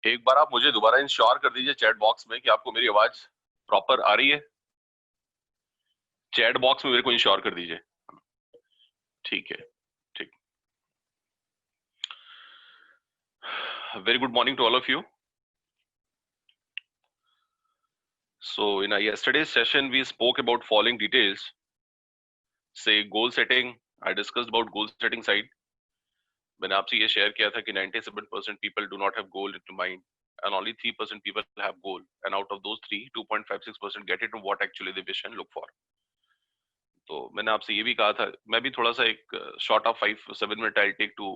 एक बार आप मुझे दोबारा इंश्योर कर दीजिए चैट बॉक्स में कि आपको मेरी आवाज प्रॉपर आ रही है। चैट बॉक्स में मेरे को इंश्योर कर दीजिए। ठीक है, ठीक। Very good morning to all of you. So in our yesterday's session, we spoke about following details. Say goal setting. I discussed about goal setting side. मैंने आपसे ये शेयर किया था कि 97% people do not have goal in mind, and only 3% people have goal. And out of those 3, 2.56% get it to what actually they wish and look for. तो मैंने आपसे ये भी कहा था, मैं भी थोड़ा सा एक short of 5-7 minute I'll take to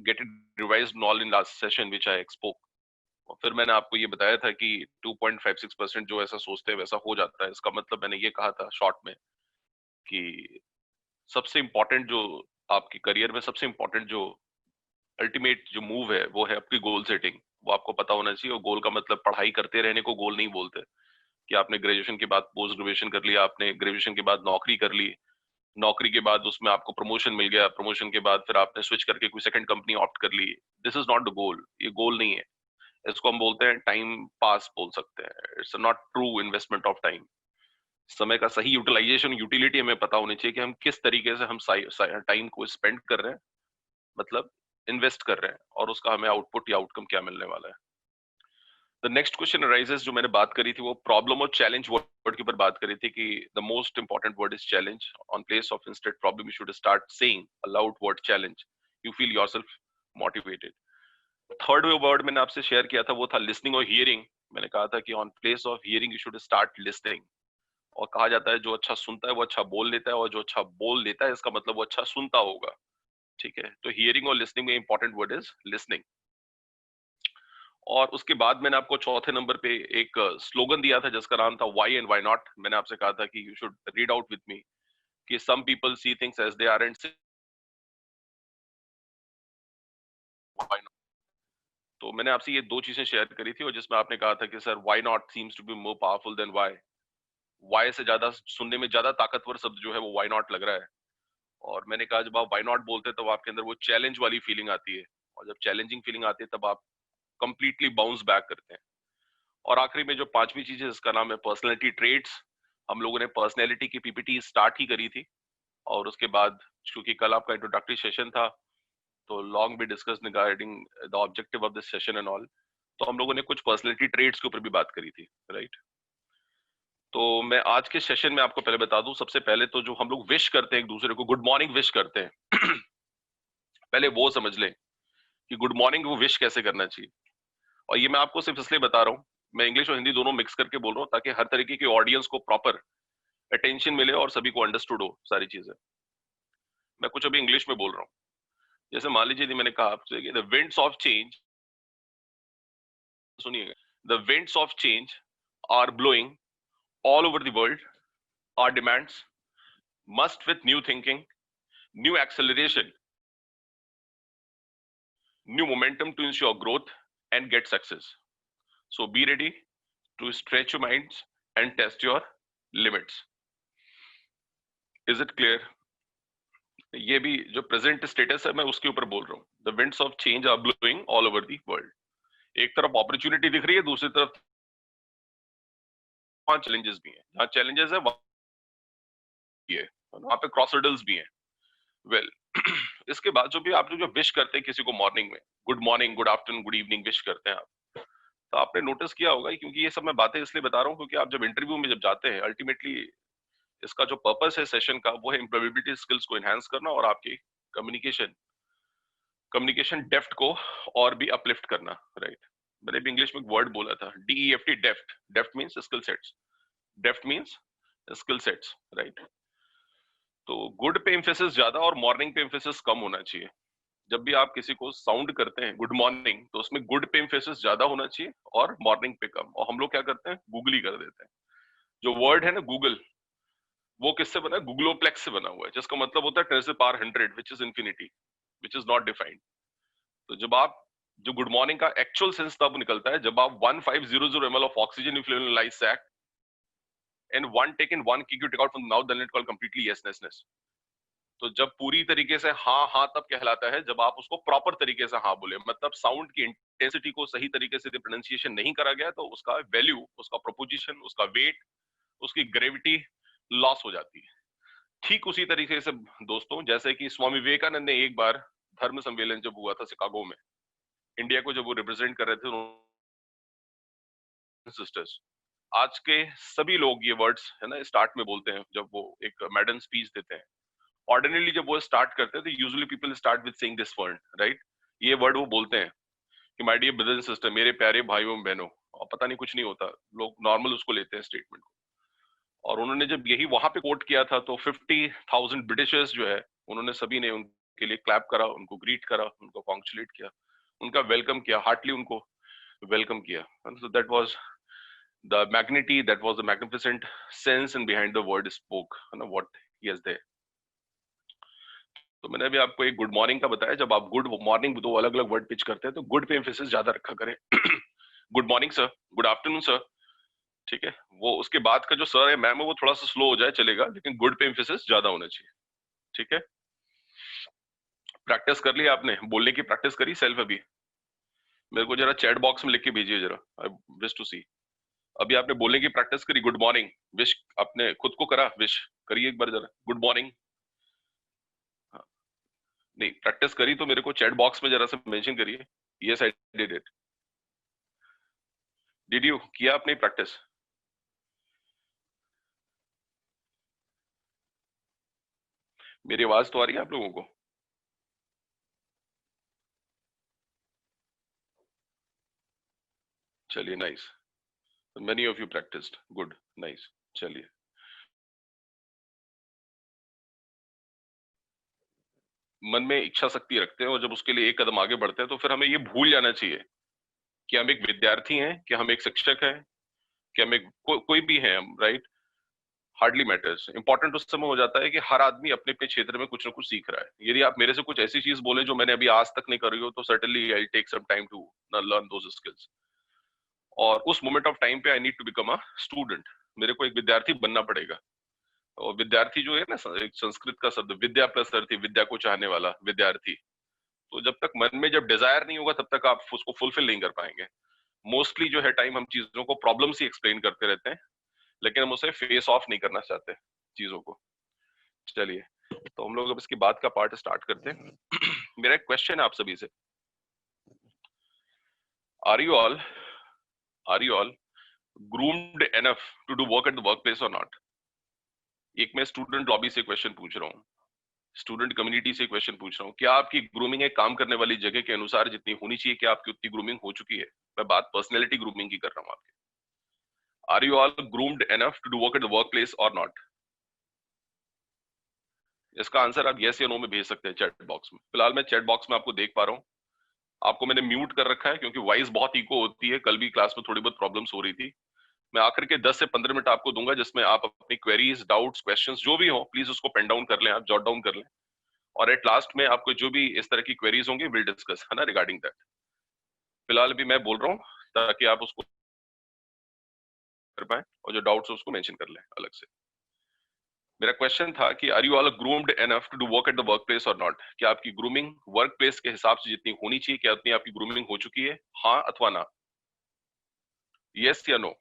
get it revised and all in last session which I spoke. और फिर मैंने आपको ये बताया था कि 2.56% जो ऐसा सोचते हैं वैसा हो जाता है। इसका मतलब मैंने ये कहा था शॉर्ट में कि सबसे इम्पोर्टेंट जो आपके करियर में सबसे इम्पोर्टेंट जो अल्टीमेट जो मूव है वो है आपकी गोल सेटिंग। वो आपको पता होना चाहिए। और गोल का मतलब पढ़ाई करते रहने को गोल नहीं बोलते कि आपने ग्रेजुएशन के बाद पोस्ट ग्रेजुएशन कर लिया, आपने ग्रेजुएशन के बाद नौकरी कर ली, नौकरी के बाद उसमें आपको प्रमोशन मिल गया, प्रमोशन के बाद फिर आपने स्विच करके कोई सेकंड कंपनी ऑप्ट कर ली। This is not the goal. ये गोल नहीं है। इसको हम बोलते हैं टाइम पास बोल सकते हैं। It's not true investment of time. समय का सही यूटिलाइजेशन, यूटिलिटी हमें पता होनी चाहिए कि हम किस तरीके से हम टाइम को स्पेंड कर रहे हैं, मतलब इन्वेस्ट कर रहे हैं, और उसका हमें आउटपुट या आउटकम क्या मिलने वाला है। द नेक्स्ट क्वेश्चन अराइजेस, जो मैंने बात करी थी वो प्रॉब्लम और चैलेंज वर्ड के ऊपर बात करी थी कि the most important word is challenge. On place of instead problem you should start saying a loud word challenge. You feel yourself motivated. Third word मैंने आपसे शेयर किया था वो था लिसनिंग और हियरिंग। मैंने कहा था कि on place of hearing you should start listening. और कहा जाता है जो अच्छा सुनता है वो अच्छा बोल लेता है, और जो अच्छा बोल लेता है इसका मतलब वो अच्छा सुनता होगा। ठीक है, तो हियरिंग और लिसनिंग में इंपॉर्टेंट वर्ड इज लिसनिंग। और उसके बाद मैंने आपको चौथे नंबर पे एक स्लोगन दिया था जिसका नाम था व्हाई एंड व्हाई नॉट। मैंने आपसे कहा था कि you should read out with me कि some people see things as they are and why not. तो मैंने आपसे ये दो चीजें शेयर करी थी और जिसमें आपने कहा था कि sir why not seems to be more powerful than why. Why से ज्यादा सुनने में ज्यादा ताकतवर शब्द जो है वो व्हाई नॉट लग रहा है। और मैंने कहा जब आप व्हाई नॉट बोलते हैं तब आपके अंदर वो चैलेंज वाली फीलिंग आती है, और जब चैलेंजिंग फीलिंग आती है तब आप कंप्लीटली बाउंस बैक करते हैं। और आखिरी में जो पांचवी चीज है इसका नाम है पर्सनैलिटी ट्रेट्स। हम लोगों ने पर्सनैलिटी की पीपीटी स्टार्ट ही करी थी, और उसके बाद क्योंकि कल आपका इंट्रोडक्टरी सेशन था तो लॉन्ग भी discuss regarding the objective of this session and all, तो हम लोगों ने कुछ पर्सनैलिटी ट्रेट्स के ऊपर भी बात करी थी, राइट। तो मैं आज के सेशन में आपको पहले बता दूं, सबसे पहले तो जो हम लोग विश करते हैं एक दूसरे को, गुड मॉर्निंग विश करते हैं पहले वो समझ लें कि गुड मॉर्निंग वो विश कैसे करना चाहिए। और ये मैं आपको सिर्फ इसलिए बता रहा हूँ, मैं इंग्लिश और हिंदी दोनों मिक्स करके बोल रहा हूँ ताकि हर तरीके की ऑडियंस को प्रॉपर अटेंशन मिले और सभी को अंडरस्टूड हो सारी चीजें। मैं कुछ अभी इंग्लिश में बोल रहा हूँ। जैसे मान लीजिए मैंने कहा आपसे कि द विंड्स ऑफ चेंज, सुनिएगा, the winds of change are blowing all over the world, are demands must with new thinking, new acceleration, new momentum to ensure growth and get success. So be ready to stretch your minds and test your limits. Is it clear? ये भी जो present status है मैं उसके ऊपर बोल रहा हूँ। The winds of change are blowing all over the world. एक तरफ अपॉर्चुनिटी दिख रही है, दूसरी तरफ वहां चैलेंजेस भी हैं। जहाँ चैलेंजेस है वहां पे क्रॉस हर्डल्स भी हैं। वेल इसके बाद जो भी आप जो विश करते हैं किसी को मॉर्निंग में, good morning, good afternoon, good evening wish करते हैं आप, तो आपने नोटिस किया होगा, क्योंकि ये सब मैं बातें इसलिए बता रहा हूँ क्योंकि आप जब इंटरव्यू में जब जाते हैं अल्टीमेटली इसका जो पर्पस है सेशन का वो है एम्प्लॉयबिलिटी स्किल्स को एनहांस करना और आपकी कम्युनिकेशन कम्युनिकेशन डेफ्थ को और भी अपलिफ्ट करना, राइट। मैंने भी इंग्लिश में एक वर्ड बोला था, DEFT, depth. Depth means skill sets, depth means skill sets, right. तो गुड पे एम्फेसिस ज्यादा और मॉर्निंग पे एम्फेसिस कम होना चाहिए। जब भी आप किसी को साउंड करते हैं गुड मॉर्निंग तो उसमें गुड पे एम्फेसिस ज्यादा होना चाहिए और मॉर्निंग पे कम। और हम लोग क्या करते हैं, गूगली कर देते हैं। जो वर्ड है ना गूगल, वो किससे बना है, गूगलोप्लेक्स से बना हुआ है, जिसका मतलब होता है 10 से power 100 which is infinity, which is not defined. तो जब आप जो गुड मॉर्निंग का एक्चुअल सेंस तब निकलता है जब आप 1500 ml of oxygen you fill in a light sac and one take in one kick you take out from the mouth, then it called completely yes. तो जब पूरी तरीके से हाँ हाँ तब कहलाता है जब आप उसको प्रॉपर तरीके से हाँ बोले, मतलब साउंड की इंटेंसिटी को सही तरीके से प्रोनाउंसिएशन नहीं करा गया तो उसका वैल्यू, उसका प्रोपोजिशन, उसका वेट, उसकी ग्रेविटी लॉस हो जाती है। ठीक उसी तरीके से दोस्तों, जैसे कि स्वामी विवेकानंद ने एक बार धर्म सम्मेलन जब हुआ था शिकागो में, इंडिया को जब वो रिप्रेजेंट कर रहे थे, सिस्टर्स, आज के सभी लोग ये वर्ड्स है ना स्टार्ट में बोलते हैं जब वो एक मैडम स्पीच देते हैं। ऑर्डिनरली जब वो स्टार्ट करते हैं तो usually people start with saying this word, right? ये वर्ड वो बोलते हैं कि my dear brothers and sister, मेरे प्यारे भाइयों बहनों, और पता नहीं कुछ नहीं होता, लोग नॉर्मल उसको लेते हैं स्टेटमेंट को। और उन्होंने जब यही वहां पे कोट किया था तो 50,000 ब्रिटिशर्स जो है, उन्होंने सभी ने उनके लिए क्लैप करा, उनको ग्रीट करा, उनको कॉन्ग्रेचुलेट किया, उनका वेलकम किया, हार्टली उनको वेलकम किया। So that was the magnity, that was the magnificent sense in behind the word spoke, है ना, what he has there. तो मैंने अभी आपको एक गुड मॉर्निंग का बताया, जब आप गुड मॉर्निंग दो अलग अलग वर्ड पिच करते हैं तो गुड पे एम्फेसिस ज्यादा रखा करें। Good morning sir, good afternoon sir, ठीक है? वो उसके बाद का जो सर है मैम है वो थोड़ा सा स्लो हो जाए चलेगा, लेकिन गुड पे एम्फेसिस ज्यादा होना चाहिए, ठीक है? प्रैक्टिस कर ली आपने, बोलने की प्रैक्टिस करी सेल्फ अभी? मेरे को जरा चैट बॉक्स में लिख के भेजिए जरा, आई विश टू सी। अभी आपने बोलने की प्रैक्टिस करी, गुड मॉर्निंग विश आपने खुद को करा, विश करिए एक बार जरा, गुड मॉर्निंग। नहीं प्रैक्टिस करी तो मेरे को चैट बॉक्स में जरा से मेंशन करिए, yes I did it. Did you किया आपने प्रैक्टिस? मेरी आवाज तो आ रही है आप लोगों को? चलिए nice, many of you practised, good, nice. चलिए, मन में इच्छा शक्ति रखते हैं और जब उसके लिए एक कदम आगे बढ़ते हैं तो फिर हमें ये भूल जाना चाहिए कि हम एक विद्यार्थी हैं, कि हम एक शिक्षक हैं, कि हम एक कोई भी हैं हम, राइट? Hardly matters. इंपॉर्टेंट उस समय हो जाता है कि हर आदमी अपने अपने क्षेत्र में कुछ ना कुछ सीख रहा है। यदि आप मेरे से कुछ ऐसी चीज बोले जो मैंने अभी आज तक नहीं करी हो तो certainly I take some time to learn those skills, और उस मोमेंट ऑफ टाइम पे I need to become a student, मेरे को एक विद्यार्थी बनना पड़ेगा। और विद्यार्थी जो है ना, एक संस्कृत का शब्द विद्या प्लस अर्थी, विद्या को चाहने वाला विद्यार्थी। तो जब तक मन में जब डिजायर नहीं होगा तब तक आप उसको फुलफिल नहीं कर पाएंगे। मोस्टली जो है टाइम हम चीजों को प्रॉब्लम से एक्सप्लेन करते रहते हैं, लेकिन हम उसे फेस ऑफ नहीं करना चाहते चीजों को। चलिए, तो हम लोग अब इसके बाद का पार्ट स्टार्ट करते हैं। मेरा एक क्वेश्चन है आप सभी से, are you all are you all groomed enough to do work at the workplace or not? एक मैं स्टूडेंट लॉबी से क्वेश्चन पूछ रहा हूँ, स्टूडेंट कम्युनिटी से क्वेश्चन पूछ रहा हूँ, क्या आपकी ग्रूमिंग एक काम करने वाली जगह के अनुसार जितनी होनी चाहिए, क्या आपकी उतनी ग्रूमिंग हो चुकी है? मैं बात पर्सनैलिटी ग्रूमिंग की कर रहा हूँ आपके। Are you all groomed enough to do work at the work place और नॉट? इसका आंसर आप यस या नो में भेज सकते हैं चैट बॉक्स में। फिलहाल मैं चैट बॉक्स में आपको देख पा रहा हूँ, आपको मैंने म्यूट कर रखा है क्योंकि वॉइस बहुत इको होती है, कल भी क्लास में थोड़ी बहुत प्रॉब्लम्स हो रही थी। मैं आखिर के 10 से 15 मिनट आपको दूंगा जिसमें आप अपनी क्वेरीज, डाउट्स, क्वेश्चंस जो भी हो प्लीज उसको पेन डाउन कर लें, आप जॉट डाउन कर लें, और एट लास्ट में आपको जो भी इस तरह की क्वेरीज होंगी विल डिस्कस, है ना, रिगार्डिंग दैट। फिलहाल अभी मैं बोल रहा हूँ ताकि आप उसको कर पाए और जो डाउट्स है उसको मेंशन कर लें अलग से। मेरा क्वेश्चन था कि are you all groomed enough to do work at the work place और नॉट? क्या आपकी ग्रूमिंग वर्क प्लेस के हिसाब से जितनी होनी चाहिए, क्या उतनी आपकी ग्रूमिंग हो चुकी है, हाँ अथवा ना? यस या नो?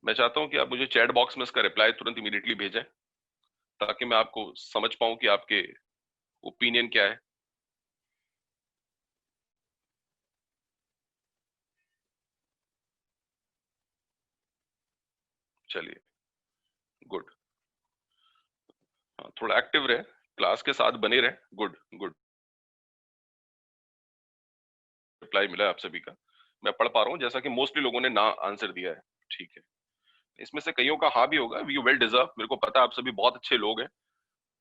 मैं चाहता हूं कि आप मुझे चैट बॉक्स में इसका रिप्लाई तुरंत इमीडिएटली भेजें ताकि मैं आपको समझ पाऊं कि आपके ओपिनियन क्या है। चलिए, गुड। हाँ, थोड़ा एक्टिव रहे, क्लास के साथ बने रहे, गुड गुड। रिप्लाई मिला है आप सभी का, मैं पढ़ पा रहा हूँ, जैसा कि मोस्टली लोगों ने ना आंसर दिया है, ठीक है। इसमें से कईयों का हाँ भी होगा, यू वेल डिजर्व, मेरे को पता है आप सभी बहुत अच्छे लोग हैं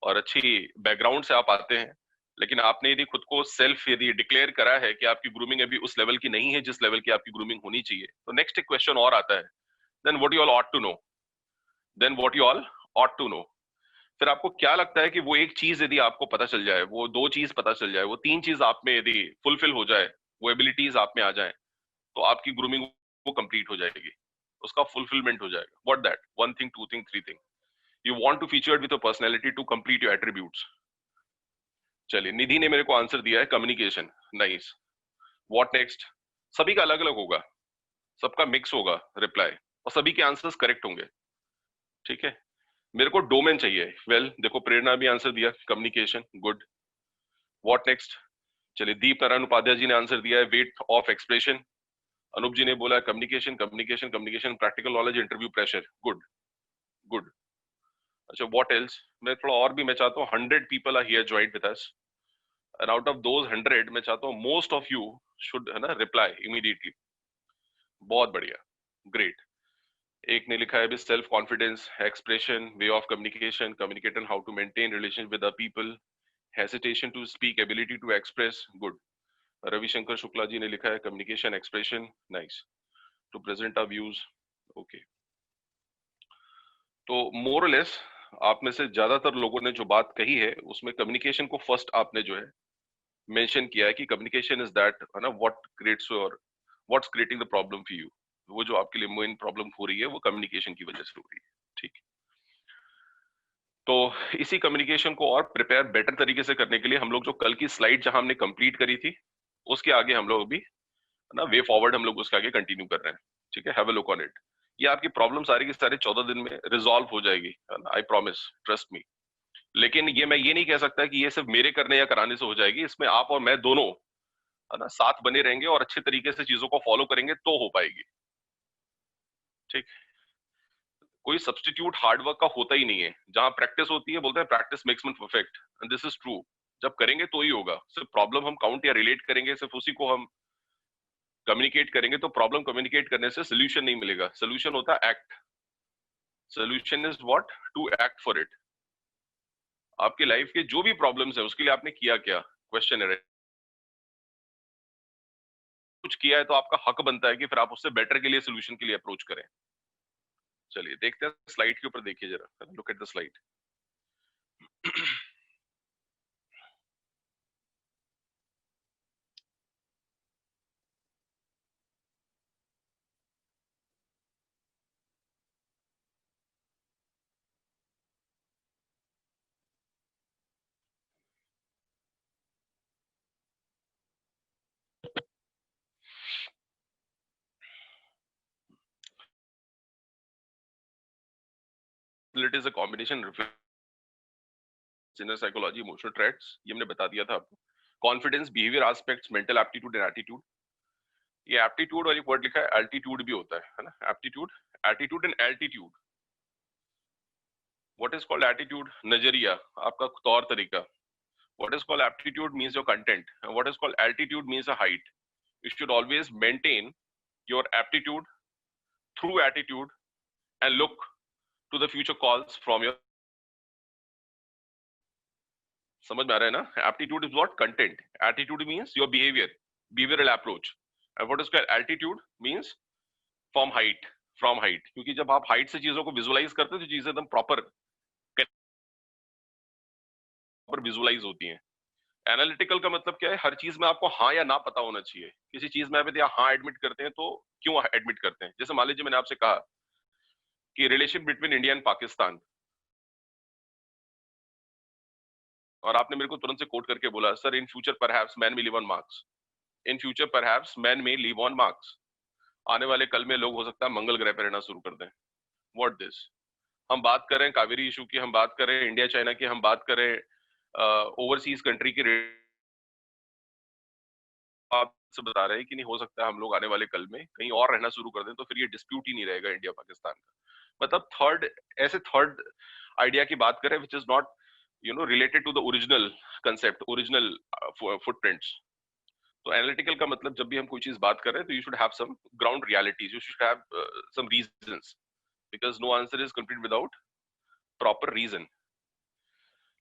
और अच्छी बैकग्राउंड से आप आते हैं, लेकिन आपने यदि खुद को सेल्फ यदि डिक्लेयर करा है कि आपकी ग्रूमिंग अभी उस लेवल की नहीं है जिस लेवल की आपकी ग्रूमिंग होनी चाहिए, तो नेक्स्ट एक क्वेश्चन और आता है, then what you all ought to know, then what you all ought to know. फिर आपको क्या लगता है कि वो एक चीज यदि आपको पता चल जाए, वो दो चीज पता चल जाए, वो तीन चीज आप में यदि फुलफिल हो जाए, वो एबिलिटीज आप में आ जाए, तो आपकी ग्रूमिंग वो कंप्लीट हो जाएगी, उसका फुलफिलमेंट हो जाएगा। What that one thing, two thing, three thing? You want to feature it with your personality to complete your attributes. चलिए, निधि ने मेरे को आंसर दिया है कम्युनिकेशन. नाइस. What next? सभी का अलग अलग होगा, सबका मिक्स होगा रिप्लाई, और सभी के आंसर्स करेक्ट होंगे. ठीक है, मेरे को डोमेन चाहिए. वेल, देखो प्रेरणा भी आंसर दिया कम्युनिकेशन. गुड. What next? चलिए, दीप नारायण उपाध्याय जी ने आंसर दिया है weight of expression. Anoop ji ने बोला communication communication communication, practical knowledge, interview pressure. Good good. अच्छा, व्हाट एल्स? मैं थोड़ा और भी, मैं चाहता हूँ 100 people are here joint with us, and out of those 100 मैं चाहता हूँ मोस्ट ऑफ यू शुड, है ना, रिप्लाई इमीडिएटली. बहुत बढ़िया, ग्रेट. एक ने लिखा है भी self confidence, expression, way of communication, communicate and how to maintain relation with other people, hesitation to speak, ability to express. Good. Ravishankar Shukla ji ने लिखा है communication, expression. Nice. To present our views. Okay. तो more less आप में से ज्यादातर लोगों ने जो बात कही है उसमें कम्युनिकेशन को फर्स्ट आपने जो है मेंशन किया है कि कम्युनिकेशन इज दैट, है ना, what creates your, what's creating the problem for you. वो जो आपके लिए मेन प्रॉब्लम हो रही है वो कम्युनिकेशन की वजह से हो रही है. ठीक. तो इसी कम्युनिकेशन को और प्रिपेयर बेटर तरीके से करने के लिए हम लोग जो कल की स्लाइड जहां हमने कंप्लीट करी थी उसके आगे हम लोग अभी, है ना, वे फॉरवर्ड हम लोग उसके आगे कंटिन्यू कर रहे हैं. ठीक है, have a look on it. ये आपकी प्रॉब्लम सारी की सारी 14 दिन में रिजॉल्व हो जाएगी, आई प्रॉमिस, ट्रस्ट मी. लेकिन ये मैं ये नहीं कह सकता कि ये सिर्फ मेरे करने या कराने से हो जाएगी. इसमें आप और मैं दोनों, है ना, साथ बने रहेंगे और अच्छे तरीके से चीजों को फॉलो करेंगे तो हो पाएगी. ठीक. कोई सब्स्टिट्यूट हार्डवर्क का होता ही नहीं है. जहां प्रैक्टिस होती है, बोलते हैं practice makes man perfect, and this is true. जब करेंगे तो ही होगा. सिर्फ प्रॉब्लम हम काउंट या रिलेट करेंगे, सिर्फ उसी को हम कम्युनिकेट करेंगे तो प्रॉब्लम कम्युनिकेट करने से सोल्यूशन नहीं मिलेगा. सोल्यूशन होता है act. Solution is what? To act for it. आपकी लाइफ के जो भी प्रॉब्लम्स है उसके लिए आपने किया क्या, क्वेश्चन है. कुछ किया है तो आपका हक बनता है कि फिर आप उससे बेटर के लिए सोल्यूशन के लिए अप्रोच करें. चलिए देखते हैं स्लाइड के ऊपर. देखिए जरा, look at the slide. It is a combination of inner psychology, emotional traits. ये हमने बता दिया था आपको. Confidence, behaviour aspects, mental aptitude and attitude. ये एप्टीट्यूड और एक वर्ड लिखा है एल्टीट्यूड भी होता है ना. Aptitude, attitude and altitude. What is called attitude? नजरिया, आपका तौर तरीका. What is called aptitude means your content, and what is called altitude means a height. You should always maintain your aptitude through attitude and look to the future calls from your. समझ में आ रहा है ना? Aptitude is what? Content. Attitude means your behavior, behavioral approach. And what is called altitude means from height, from height. क्योंकि जब आप height से चीजों को visualize करते हो तो चीजें एकदम proper visualize होती हैं. एनालिटिकल का मतलब क्या है? हर चीज में आपको हाँ या ना पता होना चाहिए. किसी चीज में आप यदि हाँ एडमिट करते हैं तो क्यों एडमिट करते हैं? जैसे मान लीजिए मैंने आपसे कहा कि relation between India and Pakistan, और आपने मेरे को तुरंत से कोट करके बोला sir in future perhaps man may live on marks. In future perhaps man may live on marks. आने वाले कल में लोग हो सकता है मंगल ग्रह पर रहना शुरू कर दें. What this? हम बात कर रहे हैं कावेरी इशू की, हम बात कर रहे हैं इंडिया चाइना की, हम बात कर रहे हैं ओवरसीज कंट्री की. आप से बता रहे हैं कि नहीं हो सकता है हम लोग आने वाले कल में कहीं और रहना शुरू कर दें, तो फिर ये डिस्प्यूट ही नहीं रहेगा इंडिया पाकिस्तान का. मतलब थर्ड, ऐसे थर्ड आइडिया की बात करें which is not related to the original concept, original footprints. तो एनालिटिकल का मतलब जब भी हम कोई चीज बात कर रहे हैं तो you should have some ground realities, you should have some reasons, because no answer is complete without proper reason.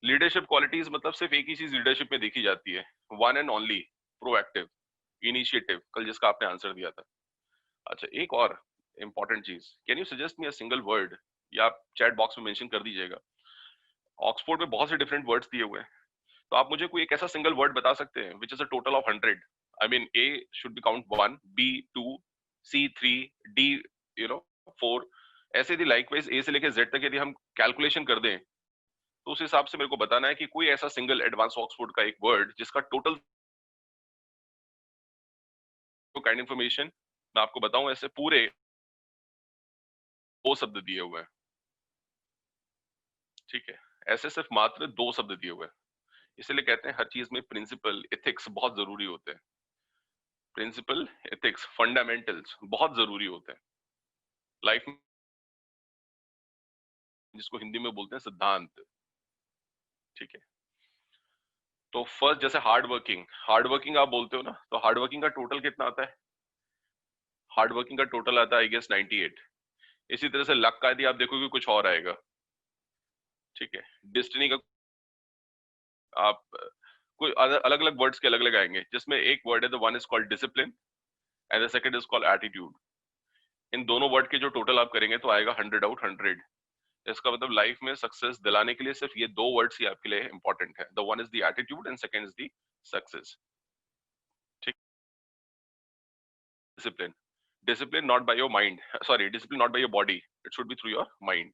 Leadership qualities मतलब सिर्फ एक ही चीज लीडरशिप में देखी जाती है, one and only proactive, initiative, कल जिसका आपने आंसर दिया था. अच्छा, एक और इंपॉर्टेंट चीज, can you suggest me a single word, या आप चैट बॉक्स में मेंशन कर दीजिएगा. ऑक्सफोर्ड में बहुत से डिफरेंट वर्ड्स दिए हुए हैं, तो आप मुझे कोई एक ऐसा सिंगल वर्ड बता सकते हैं which is a total of 100. I mean A should be count 1, B 2, C 3, D 4, ऐसे यदि लाइकवाइज ए से लेकर जेड तक यदि हम कैलकुलेशन कर दें तो उस हिसाब से मेरे को बताना है कि कोई ऐसा सिंगल एडवांस ऑक्सफोर्ड का एक वर्ड जिसका टोटल काइंड इंफॉर्मेशन मैं आपको बताऊं ऐसे पूरे 2 शब्द दिए हुए हैं, ठीक है, ऐसे सिर्फ मात्र 2 शब्द दिए हुए हैं। इसलिए कहते हैं हर चीज में प्रिंसिपल एथिक्स बहुत जरूरी होते हैं। प्रिंसिपल एथिक्स फंडामेंटल्स बहुत जरूरी होते हैं लाइफ में, जिसको हिंदी में बोलते हैं सिद्धांत, ठीक है। तो फर्स्ट जैसे हार्ड वर्किंग आप बोलते हो ना, तो हार्ड वर्किंग का टोटल कितना आता है? हार्ड वर्किंग का टोटल आता है आई गेस 98। इसी तरह से लक का यदि आप देखोगे कुछ और आएगा, ठीक है। डेस्टिनी का आप कोई अलग अलग वर्ड्स के अलग अलग आएंगे, जिसमें एक वर्ड है the one is called discipline and the second is called attitude. इन दोनों वर्ड के जो टोटल आप करेंगे तो आएगा 100 आउट 100। इसका मतलब लाइफ में सक्सेस दिलाने के लिए सिर्फ ये 2 वर्ड्स ही आपके लिए इंपॉर्टेंट है, the one is the attitude and second is the success, ठीक। Discipline, discipline not by your mind, sorry discipline not by your body, it should be through your mind,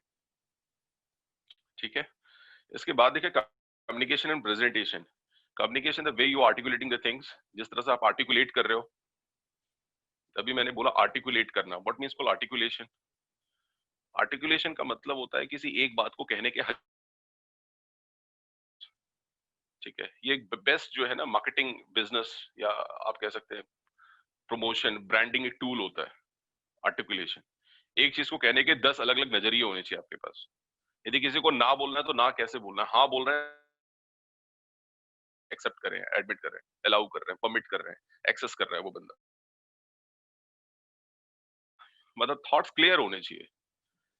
ठीक है। इसके बाद देखिए communication and presentation. Communication the way you articulating the things, जिस तरह से आप आर्टिकुलेट कर रहे हो। तभी मैंने बोला आर्टिकुलेट करना, what means called articulation. Articulation का मतलब होता है किसी एक बात को कहने के, ठीक है। ये बेस्ट जो है ना मार्केटिंग बिजनेस या आप कह सकते हैं प्रमोशन ब्रांडिंग एक टूल होता है आर्टिकुलेशन। एक चीज को कहने के 10 अलग अलग नजरिए होने चाहिए आपके पास। यदि किसी को ना बोलना है तो ना कैसे बोलना है, हाँ बोल रहे हैं, एक्सेप्ट कर रहे हैं, एडमिट कर रहे हैं, अलाउ कर रहे हैं, परमिट कर रहे हैं, एक्सेस कर रहा है वो बंदा, मतलब थॉट्स क्लियर होने चाहिए,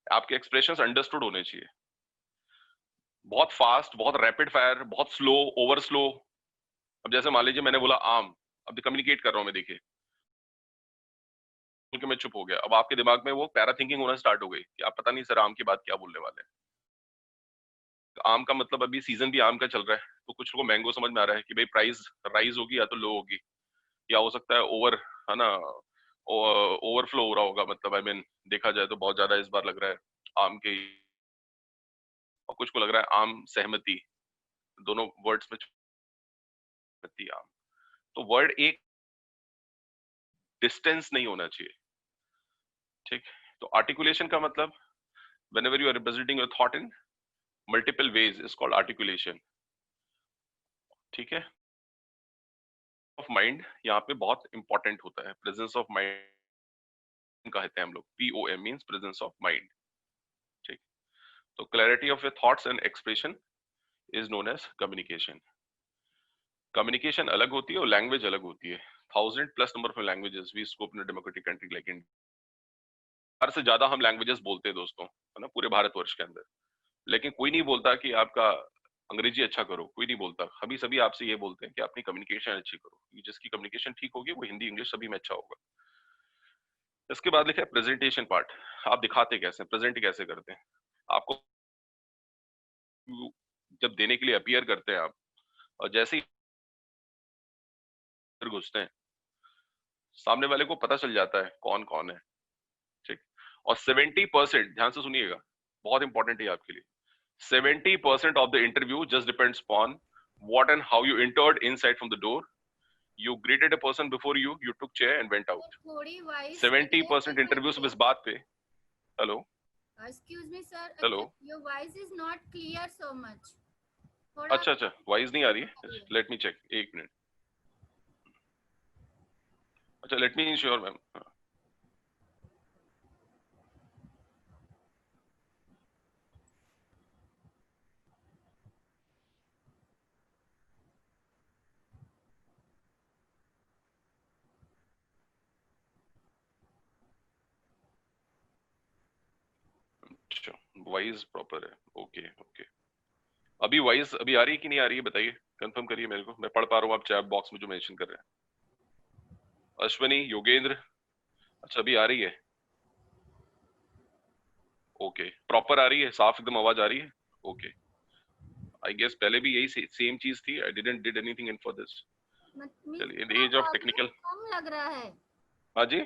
आपके एक्सप्रेशंस अंडरस्टूड होने चाहिए। बहुत फास्ट, बहुत रैपिड फायर, बहुत स्लो, ओवर स्लो। अब जैसे मान लीजिए मैंने बोला आम, अब कम्युनिकेट कर रहा हूं मैं, देखिए बोल के मैं चुप हो गया, अब आपके दिमाग में वो पैरा थिंकिंग होना स्टार्ट हो गई कि आप पता नहीं सर आम की बात क्या बोलने वाले हैं। तो आम का मतलब अभी सीजन भी आम का चल रहा है, तो कुछ लोगों को मैंगो समझ में आ रहा है कि भाई प्राइस राइज होगी या तो लो होगी, या हो सकता है ओवर, है ना, ओवरफ्लो हो रहा होगा, मतलब आई मीन देखा जाए तो बहुत ज्यादा इस बार लग रहा है आम के। और कुछ को लग रहा है आम सहमति, दोनों वर्ड्स में सहमति आम। तो वर्ड एक डिस्टेंस नहीं होना चाहिए, ठीक। तो आर्टिकुलेशन का मतलब whenever you are representing your thought in multiple ways is called articulation, ठीक है। ऑफ माइंड यहाँ पे बहुत इंपॉर्टेंट होता है, प्रेजेंस ऑफ माइंड कहते हैं हम लोग, POM means presence of mind, ठीक। तो clarity of your thoughts and expression is known as communication. Communication अलग होती है और लैंग्वेज अलग होती है। 1000+ number of languages we spoke in a democratic country like India. से ज्यादा हम लैंग्वेजेस बोलते हैं दोस्तों, है ना, पूरे भारतवर्ष के अंदर। लेकिन कोई नहीं बोलता कि आपका अंग्रेजी अच्छा करो, कोई नहीं बोलता। अभी सभी आपसे ये बोलते हैं कि अपनी कम्युनिकेशन अच्छी करो, जिसकी कम्युनिकेशन ठीक होगी वो हिंदी इंग्लिश सभी में अच्छा होगा। इसके बाद लिखा है प्रेजेंटेशन पार्ट। आप दिखाते कैसे, प्रेजेंट कैसे करते हैं, आपको जब देने के लिए अपीयर करते हैं आप, और जैसे ही अंदर घुसते हैं सामने वाले को पता चल जाता है कौन कौन है, ठीक। और 70%, ध्यान से सुनिएगा, बहुत इंपॉर्टेंट है आपके लिए, 70% of the interview just depends upon what and how you entered inside from the door. You greeted a person before you, you took chair and went out. थोड़ी वॉइस 70% इंटरव्यू सिर्फ इस बात पे। Hello excuse me sir, hello, your voice is not clear so much, थोड़ा अच्छा अच्छा voice नहीं आ रही है, लेट मी चेक, एक मिनट। अच्छा लेट मी इंश्योर मैम। अच्छा वॉइस प्रॉपर है, ओके ओके। अभी वॉइस अभी आ रही है कि नहीं आ रही है बताइए, कंफर्म करिए मेरे को, मैं पढ़ पा रहा हूँ आप चैट बॉक्स में जो मेंशन कर रहे हैं। अश्वनी, योगेंद्र, अच्छा अभी आ रही है, ओके प्रॉपर आ रही है, साफ एकदम आवाज आ रही है, ओके। आई गेस पहले भी यही सेम चीज थी, I didn't did anything in for this. चलिए इन एज ऑफ टेक्निकल, कम लग रहा है। हाँ जी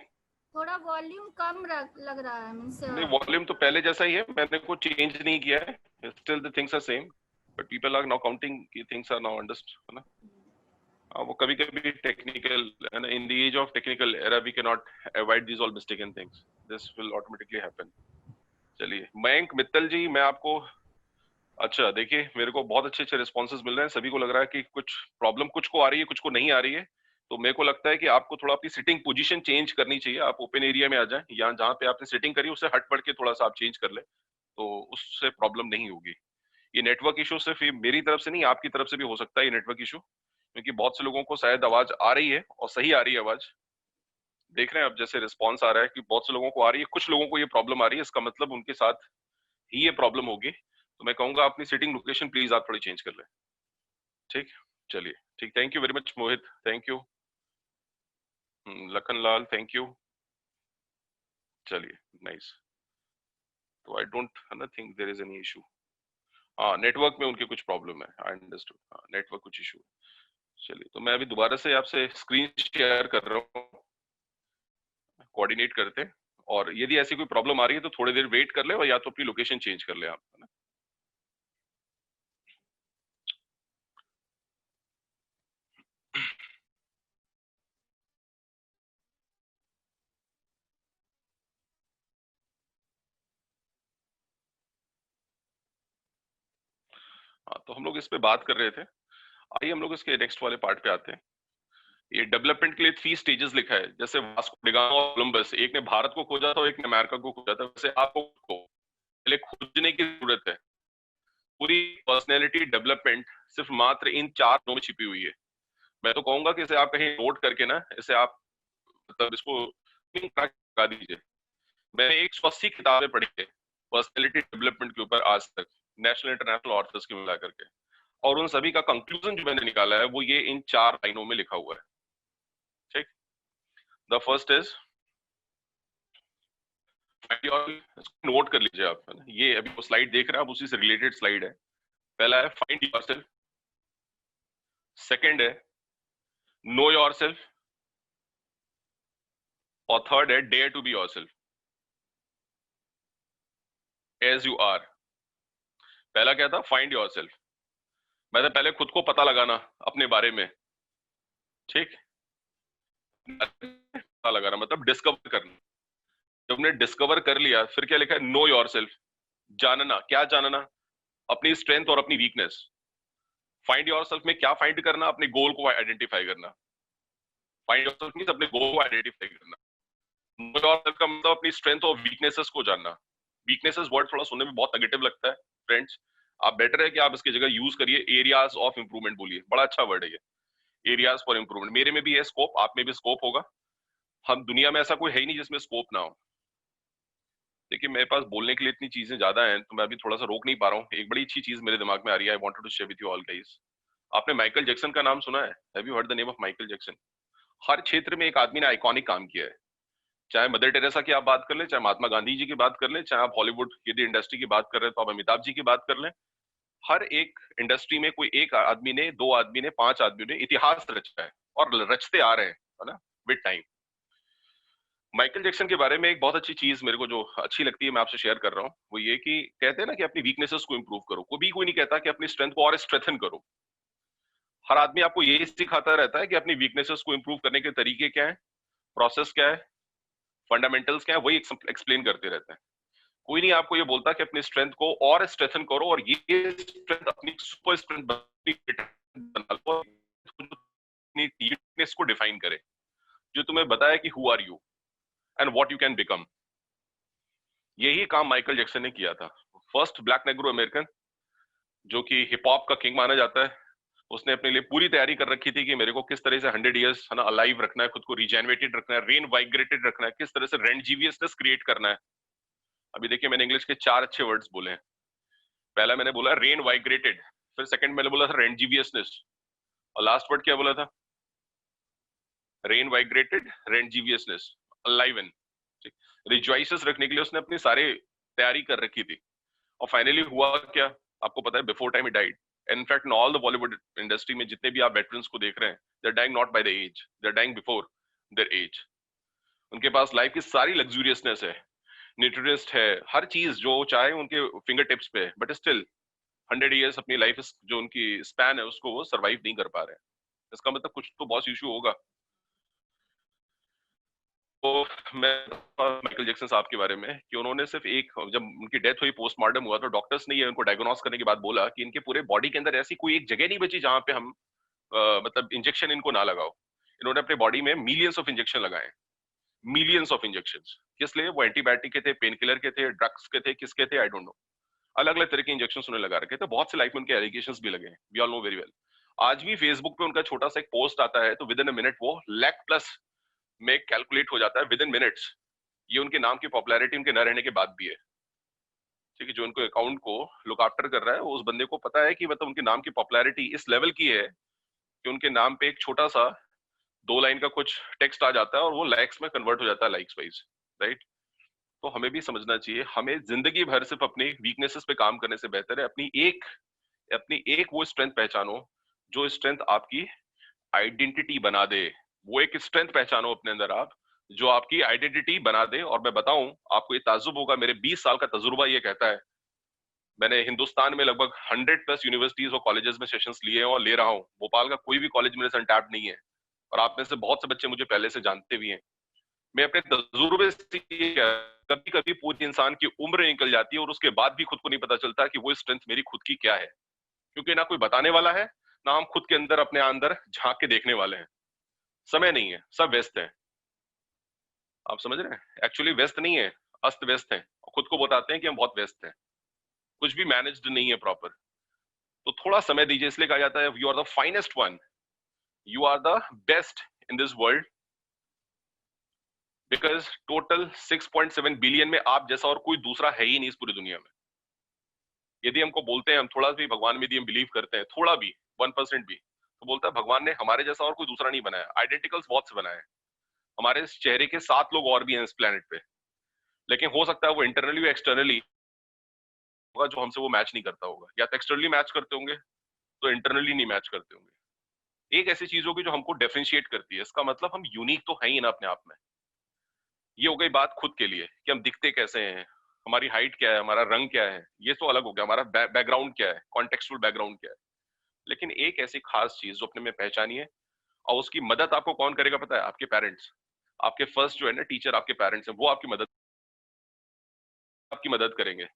थोड़ा वॉल्यूम कम लग रहा है मींस नहीं, वॉल्यूम तो पहले जैसा ही है, मैंने कुछ चेंज नहीं किया है, still the things are same, but people are now counting कि थिंग्स आर नाउ अंडरस्टूड, है ना। वो कभी कभी technical, and in the age of technical era we cannot avoid these all mistaken things, this will automatically happen. चलिए मयंक मित्तल जी, मैं आपको, अच्छा देखिए मेरे को बहुत अच्छे अच्छे रिस्पॉन्सेज मिल रहे हैं, सभी को लग रहा है कि कुछ प्रॉब्लम कुछ को आ रही है, कुछ को नहीं आ रही है। तो मेरे को लगता है कि आपको थोड़ा अपनी सिटिंग पोजीशन चेंज करनी चाहिए, आप ओपन एरिया में आ जाएं, या जहाँ पे आपने सिटिंग करी उससे हट पड़ के थोड़ा सा आप चेंज कर ले, तो उससे प्रॉब्लम नहीं होगी। ये नेटवर्क इशू सिर्फ मेरी तरफ से नहीं, आपकी तरफ से भी हो सकता है ये नेटवर्क इशू, क्योंकि बहुत से लोगों को शायद आवाज आ रही है और सही आ रही है आवाज। देख रहे हैं अब जैसे रिस्पॉन्स आ रहा है कि बहुत से लोगों को आ रही है, कुछ लोगों को ये प्रॉब्लम आ रही है, इसका मतलब उनके साथ ही ये प्रॉब्लम होगी। तो मैं कहूंगा अपनी सिटिंग लोकेशन प्लीज आप थोड़ी चेंज कर लें। ठीक, चलिए ठीक, thank you very much Mohit, thank you. Lakhan Lal, thank you. चलिए नाइस, तो I don't think there is any issue. हाँ, नेटवर्क में उनके कुछ प्रॉब्लम है, आई अंडरस्टूड, हाँ नेटवर्क कुछ इशू। चलिए तो मैं अभी दोबारा से आपसे स्क्रीन शेयर कर रहा हूँ, कोऑर्डिनेट करते हैं, और यदि ऐसी कोई प्रॉब्लम आ रही है तो थोड़ी देर वेट कर ले, और या तो अपनी लोकेशन चेंज कर ले आप, है ना। हाँ, तो हम लोग इस पे बात कर रहे थे, आइए हम लोग इसके नेक्स्ट वाले पार्ट पे आते हैं। ये डेवलपमेंट के लिए 3 स्टेजेस लिखा है, जैसे वास्को डिगामा और कोलंबस, एक ने भारत को खोजा था और एक ने अमेरिका को खोजा था, वैसे आपको पहले खोजने की जरूरत है। पूरी पर्सनैलिटी डेवलपमेंट सिर्फ मात्र इन 4 में छिपी हुई है। मैं तो कहूंगा कि इसे आप कहीं नोट करके ना, इसे आप मतलब इसको लगा दीजिए। मैंने 180 किताबें पढ़ी है पर्सनैलिटी डेवलपमेंट के ऊपर आज तक, नेशनल इंटरनेशनल ऑथर्स की मिला करके, और उन सभी का कंक्लूजन जो मैंने निकाला है वो ये इन 4 लाइनों में लिखा हुआ है। ठीक, द फर्स्ट इज, नोट कर लीजिए आप, है ना, ये अभी वो स्लाइड देख रहे हैं आप, उसी से रिलेटेड स्लाइड है। पहला है फाइंड योरसेल्फ, सेकंड है नो योरसेल्फ, और थर्ड है dare to be yourself as you are. पहला क्या था, फाइंड योरसेल्फ, मतलब पहले खुद को पता लगाना अपने बारे में। ठीक, पता लगाना मतलब डिस्कवर करना। जब हमने डिस्कवर कर लिया, फिर क्या लिखा है, नो योरसेल्फ, जानना। क्या जानना, अपनी स्ट्रेंथ और अपनी वीकनेस। फाइंड योरसेल्फ में क्या फाइंड करना, अपने गोल को आइडेंटिफाई करना। फाइंड योरसेल्फ मींस अपने गोल को आइडेंटिफाई करना। नो योरसेल्फ का मतलब अपनी स्ट्रेंथ और वीकनेसेस को जानना। वीकनेसेस वर्ड थोड़ा सुनने में बहुत नेगेटिव लगता है फ्रेंड्स, आप बेटर है कि आप इसकी जगह यूज करिए एरियाज ऑफ इंप्रूवमेंट बोलिए, बड़ा अच्छा वर्ड है ये, एरियाज फॉर इंप्रूवमेंट। मेरे में भी है स्कोप, आप में भी स्कोप होगा, हम दुनिया में ऐसा कोई है ही नहीं जिसमें स्कोप ना हो। देखिए मेरे पास बोलने के लिए इतनी चीजें ज्यादा हैं, तो मैं अभी थोड़ा सा रोक नहीं पा रहा हूँ। एक बड़ी अच्छी चीज मेरे दिमाग में आ रही है, I wanted to share with you all guys. आपने माइकल जैक्सन का नाम सुना है? Have you heard the name of Michael Jackson? हर क्षेत्र में एक आदमी ने आइकॉनिक काम किया है, चाहे मदर टेरेसा की आप बात कर लें, चाहे महात्मा गांधी जी की बात कर लें, चाहे आप हॉलीवुड यदि इंडस्ट्री की बात कर रहे हैं तो आप अमिताभ जी की बात कर लें। हर एक इंडस्ट्री में कोई एक आदमी ने, 2 आदमी ने, 5 आदमी ने इतिहास रचा है, और रचते आ रहे हैं, है ना, विद टाइम। माइकल जैक्सन के बारे में एक बहुत अच्छी चीज मेरे को जो अच्छी लगती है, मैं आपसे शेयर कर रहा हूँ, वो ये कि कहते हैं ना कि अपनी वीकनेसेस को इंप्रूव करो। कोई नहीं कहता कि अपनी स्ट्रेंथ को और स्ट्रेंथन करो। हर आदमी आपको यही सिखाता रहता है कि अपनी वीकनेसेस को इंप्रूव करने के तरीके क्या है, प्रोसेस क्या है, फंडामेंटल्स क्या है, वही एक्सप्लेन करते रहते हैं। कोई नहीं आपको ये बोलता कि अपनी स्ट्रेंथ को और स्ट्रेंथन करो, और ये स्ट्रेंथ अपनी सुपर स्ट्रेंथ बना लो, अपनी वीकनेस को डिफाइन करे, जो तुम्हें बताया कि who are you and what you can become. यही काम माइकल जैक्सन ने किया था, फर्स्ट ब्लैक नेग्रो अमेरिकन, जो कि हिप हॉप का किंग माना जाता है। उसने अपने लिए पूरी तैयारी कर रखी थी कि मेरे को किस तरह से 100 इयर्स, है ना, अलाइव रखना है, खुद को रिजेनरेटेड रखना है, रेन वाइग्रेटेड रखना है, किस तरह से रेंटजीवियसनेस क्रिएट करना है। अभी देखिए मैंने इंग्लिश के 4 अच्छे वर्ड्स बोले हैं। पहला मैंने बोला रेन वाइग्रेटेड, फिर सेकंड मैंने बोला था रेंटजीवियसनेस, और लास्ट वर्ड क्या बोला था, रेन वाइग्रेटेड, रेंटजीवियसनेस, अलाइवन। रिजॉइसेस रखने के लिए उसने अपनी सारी तैयारी कर रखी थी, और फाइनली हुआ क्या, आपको पता है, बिफोर टाइम ही died. In fact in all the Bollywood industry में जितने भी आप वेटरन्स को देख रहे हैं, they are dying not by the age, they are dying before their age. उनके पास लाइफ की सारी लग्जूरियसनेस है, न्यूट्रिनिस्ट है, हर चीज जो चाहे उनके फिंगर टिप्स पे, बट स्टिल 100 ईयर्स अपनी लाइफ जो उनकी स्पैन है उसको वो सर्वाइव नहीं कर पा रहे हैं। इसका मतलब कुछ तो बहुत इशू होगा। तो मैं माइकल जैक्सन साहब के बारे में कि उन्होंने सिर्फ एक, जब उनकी डेथ हुई पोस्टमार्टम हुआ तो डॉक्टर्स ने ये उनको डायग्नोस करने के बाद बोला कि इनके पूरे बॉडी के अंदर ऐसी कोई एक जगह नहीं बची जहां पे हम मतलब इंजेक्शन इनको ना लगाओ। इन्होंने अपने बॉडी में मिलियंस ऑफ इंजेक्शन लगाए, मिलियंस ऑफ इंजेक्शंस। किस लिए? वो एंटीबायोटिक के थे, पेन किलर के थे, ड्रग्स के थे, किसके थे आई डोंट नो। अलग अलग तरह के इंजेक्शन उन्होंने लगा रखे थे, बहुत से लाइफ में उनके एलिगेशंस भी लगे हैं, we all know very well. आज भी फेसबुक पे उनका छोटा सा एक पोस्ट आता है तो विद इन अ मिनट वो लाख प्लस में कैलकुलेट हो जाता है, विद इन मिनट्स। ये उनके नाम की पॉपुलैरिटी उनके न रहने के बाद भी है। ठीक है, जो उनको अकाउंट को लुक आफ्टर कर रहा है उस बंदे को पता है कि मतलब उनके नाम की पॉपुलैरिटी इस लेवल की है कि उनके नाम पे एक छोटा सा 2 लाइन का कुछ टेक्स्ट आ जाता है और वो लाइक्स में कन्वर्ट हो जाता है, लाइक्स वाइज, राइट। तो हमें भी समझना चाहिए, हमें जिंदगी भर सिर्फ अपनी वीकनेसेस पे काम करने से बेहतर है अपनी एक वो स्ट्रेंथ पहचानो जो स्ट्रेंथ आपकी आइडेंटिटी बना दे। वो एक स्ट्रेंथ पहचानो अपने अंदर आप, जो आपकी आइडेंटिटी बना दे। और मैं बताऊं आपको, ये ताज्जुब होगा, मेरे 20 साल का तजुर्बा ये कहता है, मैंने हिंदुस्तान में लगभग 100+ यूनिवर्सिटीज और कॉलेजेस में सेशंस लिए हैं और ले रहा हूं। भोपाल का कोई भी कॉलेज मेरे से अनटैप्ड नहीं है, और आप में से बहुत से बच्चे मुझे पहले से जानते भी हैं। मैं अपने तजुर्बे से कभी कभी पूरी इंसान की उम्र निकल जाती है और उसके बाद भी खुद को नहीं पता चलता कि वो स्ट्रेंथ मेरी खुद की क्या है, क्योंकि ना कोई बताने वाला है, ना हम खुद के अंदर अपने अंदर झांक के देखने वाले हैं। समय नहीं है, सब व्यस्त है। आप समझ रहे हैं? एक्चुअली व्यस्त नहीं है, अस्त व्यस्त है, खुद को बताते हैं कि हम बहुत व्यस्त हैं, कुछ भी मैनेज्ड नहीं है प्रॉपर। तो थोड़ा समय दीजिए, इसलिए कहा जाता है you are the finest one, you are the best in this world, because total 6.7 billion में आप जैसा और कोई दूसरा है ही नहीं इस पूरी दुनिया में। यदि हमको बोलते हैं हम थोड़ा भी भगवान में यदि हम बिलीव करते हैं, थोड़ा भी 1% भी, तो बोलता है भगवान ने हमारे जैसा और कोई दूसरा नहीं बनाया, आइडेंटिकल्स बहुत से बनाए हैं। हमारे इस चेहरे के 7 लोग और भी हैं इस प्लेनेट पे, लेकिन हो सकता है वो इंटरनली एक्सटर्नली होगा जो हमसे वो मैच नहीं करता होगा, या तो एक्सटर्नली मैच करते होंगे तो इंटरनली नहीं मैच करते होंगे। एक ऐसी चीज होगी जो हमको डिफरेंशिएट करती है, इसका मतलब हम यूनिक तो है ही ना अपने आप में। ये हो गई बात खुद के लिए कि हम दिखते कैसे हैं, हमारी हाइट क्या है, हमारा रंग क्या है, ये तो अलग हो गया, हमारा बैकग्राउंड क्या है, कॉन्टेक्चुअल बैकग्राउंड क्या है। लेकिन एक ऐसी खास चीज जो अपने में पहचानी है, और उसकी मदद आपको कौन करेगा पता है? आपके पेरेंट्स। आपके फर्स्ट जो है ना टीचर आपके पेरेंट्स हैं, वो आपकी मदद करेंगे।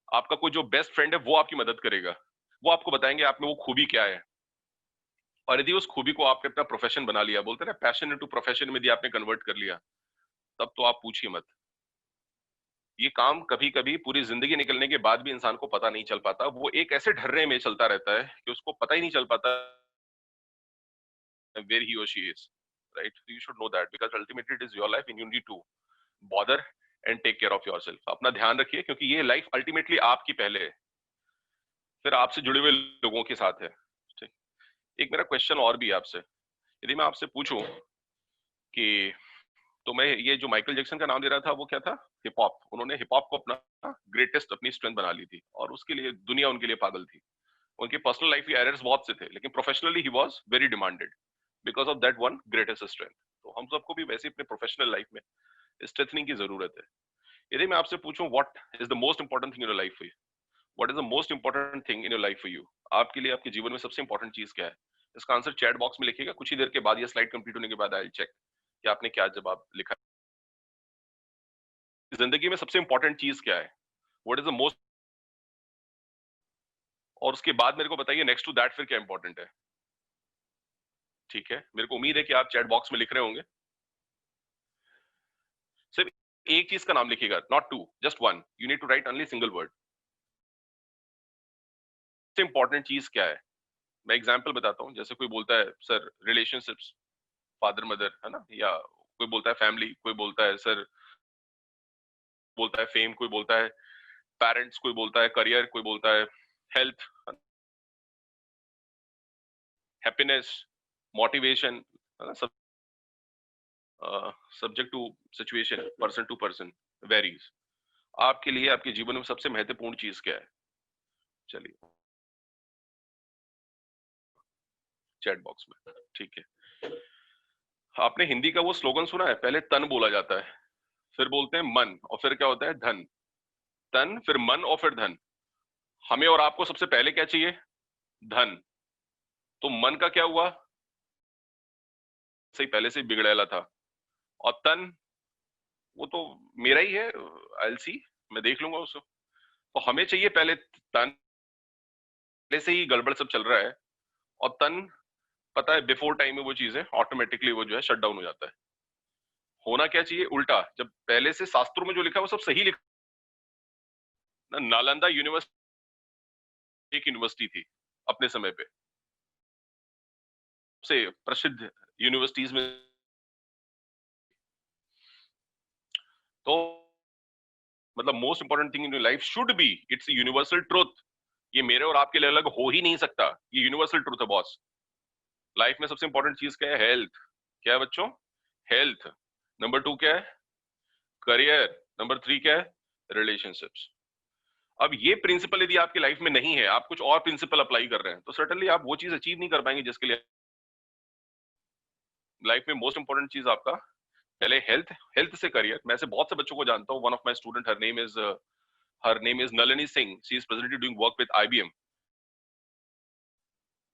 आपका कोई जो बेस्ट फ्रेंड है वो आपकी मदद करेगा, वो आपको बताएंगे आप में वो खूबी क्या है। और यदि उस खूबी को आपने अपना प्रोफेशन बना लिया, बोलते हैं ना पैशन इनटू प्रोफेशन में यदि आपने कन्वर्ट कर लिया, तब तो आप पूछिए मत। ये काम कभी कभी पूरी जिंदगी निकलने के बाद भी इंसान को पता नहीं चल पाता, वो एक ऐसे ढर्रे में चलता रहता है कि उसको पता ही नहीं चल पाता where he or she is, right? So you should know that because ultimately it is your life and you need to bother and take care of yourself. अपना ध्यान रखिए, क्योंकि ये लाइफ अल्टीमेटली आपकी पहले है, फिर आपसे जुड़े हुए लोगों के साथ है। ठीक। एक मेरा क्वेश्चन और भी है आपसे, यदि मैं आपसे पूछूं कि, तो मैं ये जो माइकल जैक्सन का नाम दे रहा था वो क्या था? Hip hop. उन्होंने हिप हॉप को अपना ग्रेटेस्ट अपनी स्ट्रेंथ बना ली थी, और उसके लिए दुनिया उनके लिए पागल थी। उनकी पर्सनल लाइफ के एरर्स बहुत से थे, लेकिन professionally he was very demanded because of that one greatest strength. तो हम सबको भी वैसे अपने प्रोफेशनल लाइफ में स्ट्रेंथनिंग की जरूरत है। यदि मैं आपसे पूछूं what is the most important thing in your life for you, what is the most important thing in your life for you, आपके लिए आपके जीवन में सबसे इंपॉर्टेंट चीज क्या है? इसका आंसर चैट बॉक्स में लिखिएगा, कुछ ही देर के बाद, या स्लाइड कंप्लीट होने के बाद आई विल चेक कि आपने क्या जवाब लिखा। जिंदगी में सबसे इंपॉर्टेंट चीज क्या है? व्हाट इज द मोस्ट, और उसके बाद मेरे को बताइए नेक्स्ट टू दैट फिर क्या इंपॉर्टेंट है। ठीक है, मेरे को उम्मीद है कि आप चैट बॉक्स में लिख रहे होंगे। सिर्फ एक चीज का नाम लिखिएगा, not two, just one, you need to write only single word. सबसे इंपॉर्टेंट चीज क्या है? मैं एग्जांपल बताता हूँ, जैसे कोई बोलता है सर रिलेशनशिप्स, फादर मदर, है ना, या कोई बोलता है फैमिली, कोई बोलता है सर, बोलता है फेम, कोई बोलता है पेरेंट्स, कोई बोलता है करियर, कोई बोलता है हेल्थ, हैप्पीनेस, मोटिवेशन, है ना, सब subject to situation, person to person varies. आपके लिए आपके जीवन में सबसे महत्वपूर्ण चीज क्या है? चलिए चैट बॉक्स में, ठीक है। आपने हिंदी का वो स्लोगन सुना है, पहले तन बोला जाता है, फिर बोलते हैं मन, और फिर क्या होता है धन। तन, फिर मन, और फिर धन। हमें और आपको सबसे पहले क्या चाहिए? धन। तो मन का क्या हुआ? सही, पहले से ही बिगड़ेला था। और तन, वो तो मेरा ही है, आई सी, मैं देख लूंगा उसको। तो हमें चाहिए पहले तन, पहले से ही गड़बड़ सब चल रहा है। और तन, पता है बिफोर टाइम में वो चीजें ऑटोमेटिकली वो जो है शट डाउन हो जाता है। होना क्या चाहिए? उल्टा, जब पहले से शास्त्रों में जो लिखा है वो सब सही लिखा। नालंदा यूनिवर्सिटी एक यूनिवर्सिटी थी अपने समय पे, से प्रसिद्ध यूनिवर्सिटीज में। तो मतलब most important thing in your life should be, it's universal truth. ये मेरे और आपके लिए अलग हो ही नहीं सकता, ये यूनिवर्सल ट्रुथ है बॉस। लाइफ में सबसे इंपॉर्टेंट चीज क्या है? हेल्थ। क्या है बच्चों? हेल्थ। नंबर 2 क्या है? करियर। नंबर 3 क्या है? रिलेशनशिप्स। अब ये प्रिंसिपल यदि आपकी लाइफ में नहीं है, आप कुछ और प्रिंसिपल अप्लाई कर रहे हैं, तो सर्टेनली आप वो चीज अचीव नहीं कर पाएंगे जिसके लिए लाइफ में मोस्ट इंपॉर्टेंट चीज आपका पहले हेल्थ, हेल्थ से करियर। मैं ऐसे बहुत से बच्चों को जानता हूँ। One of my student, her name is Nalini Singh, she is presently doing work with IBM.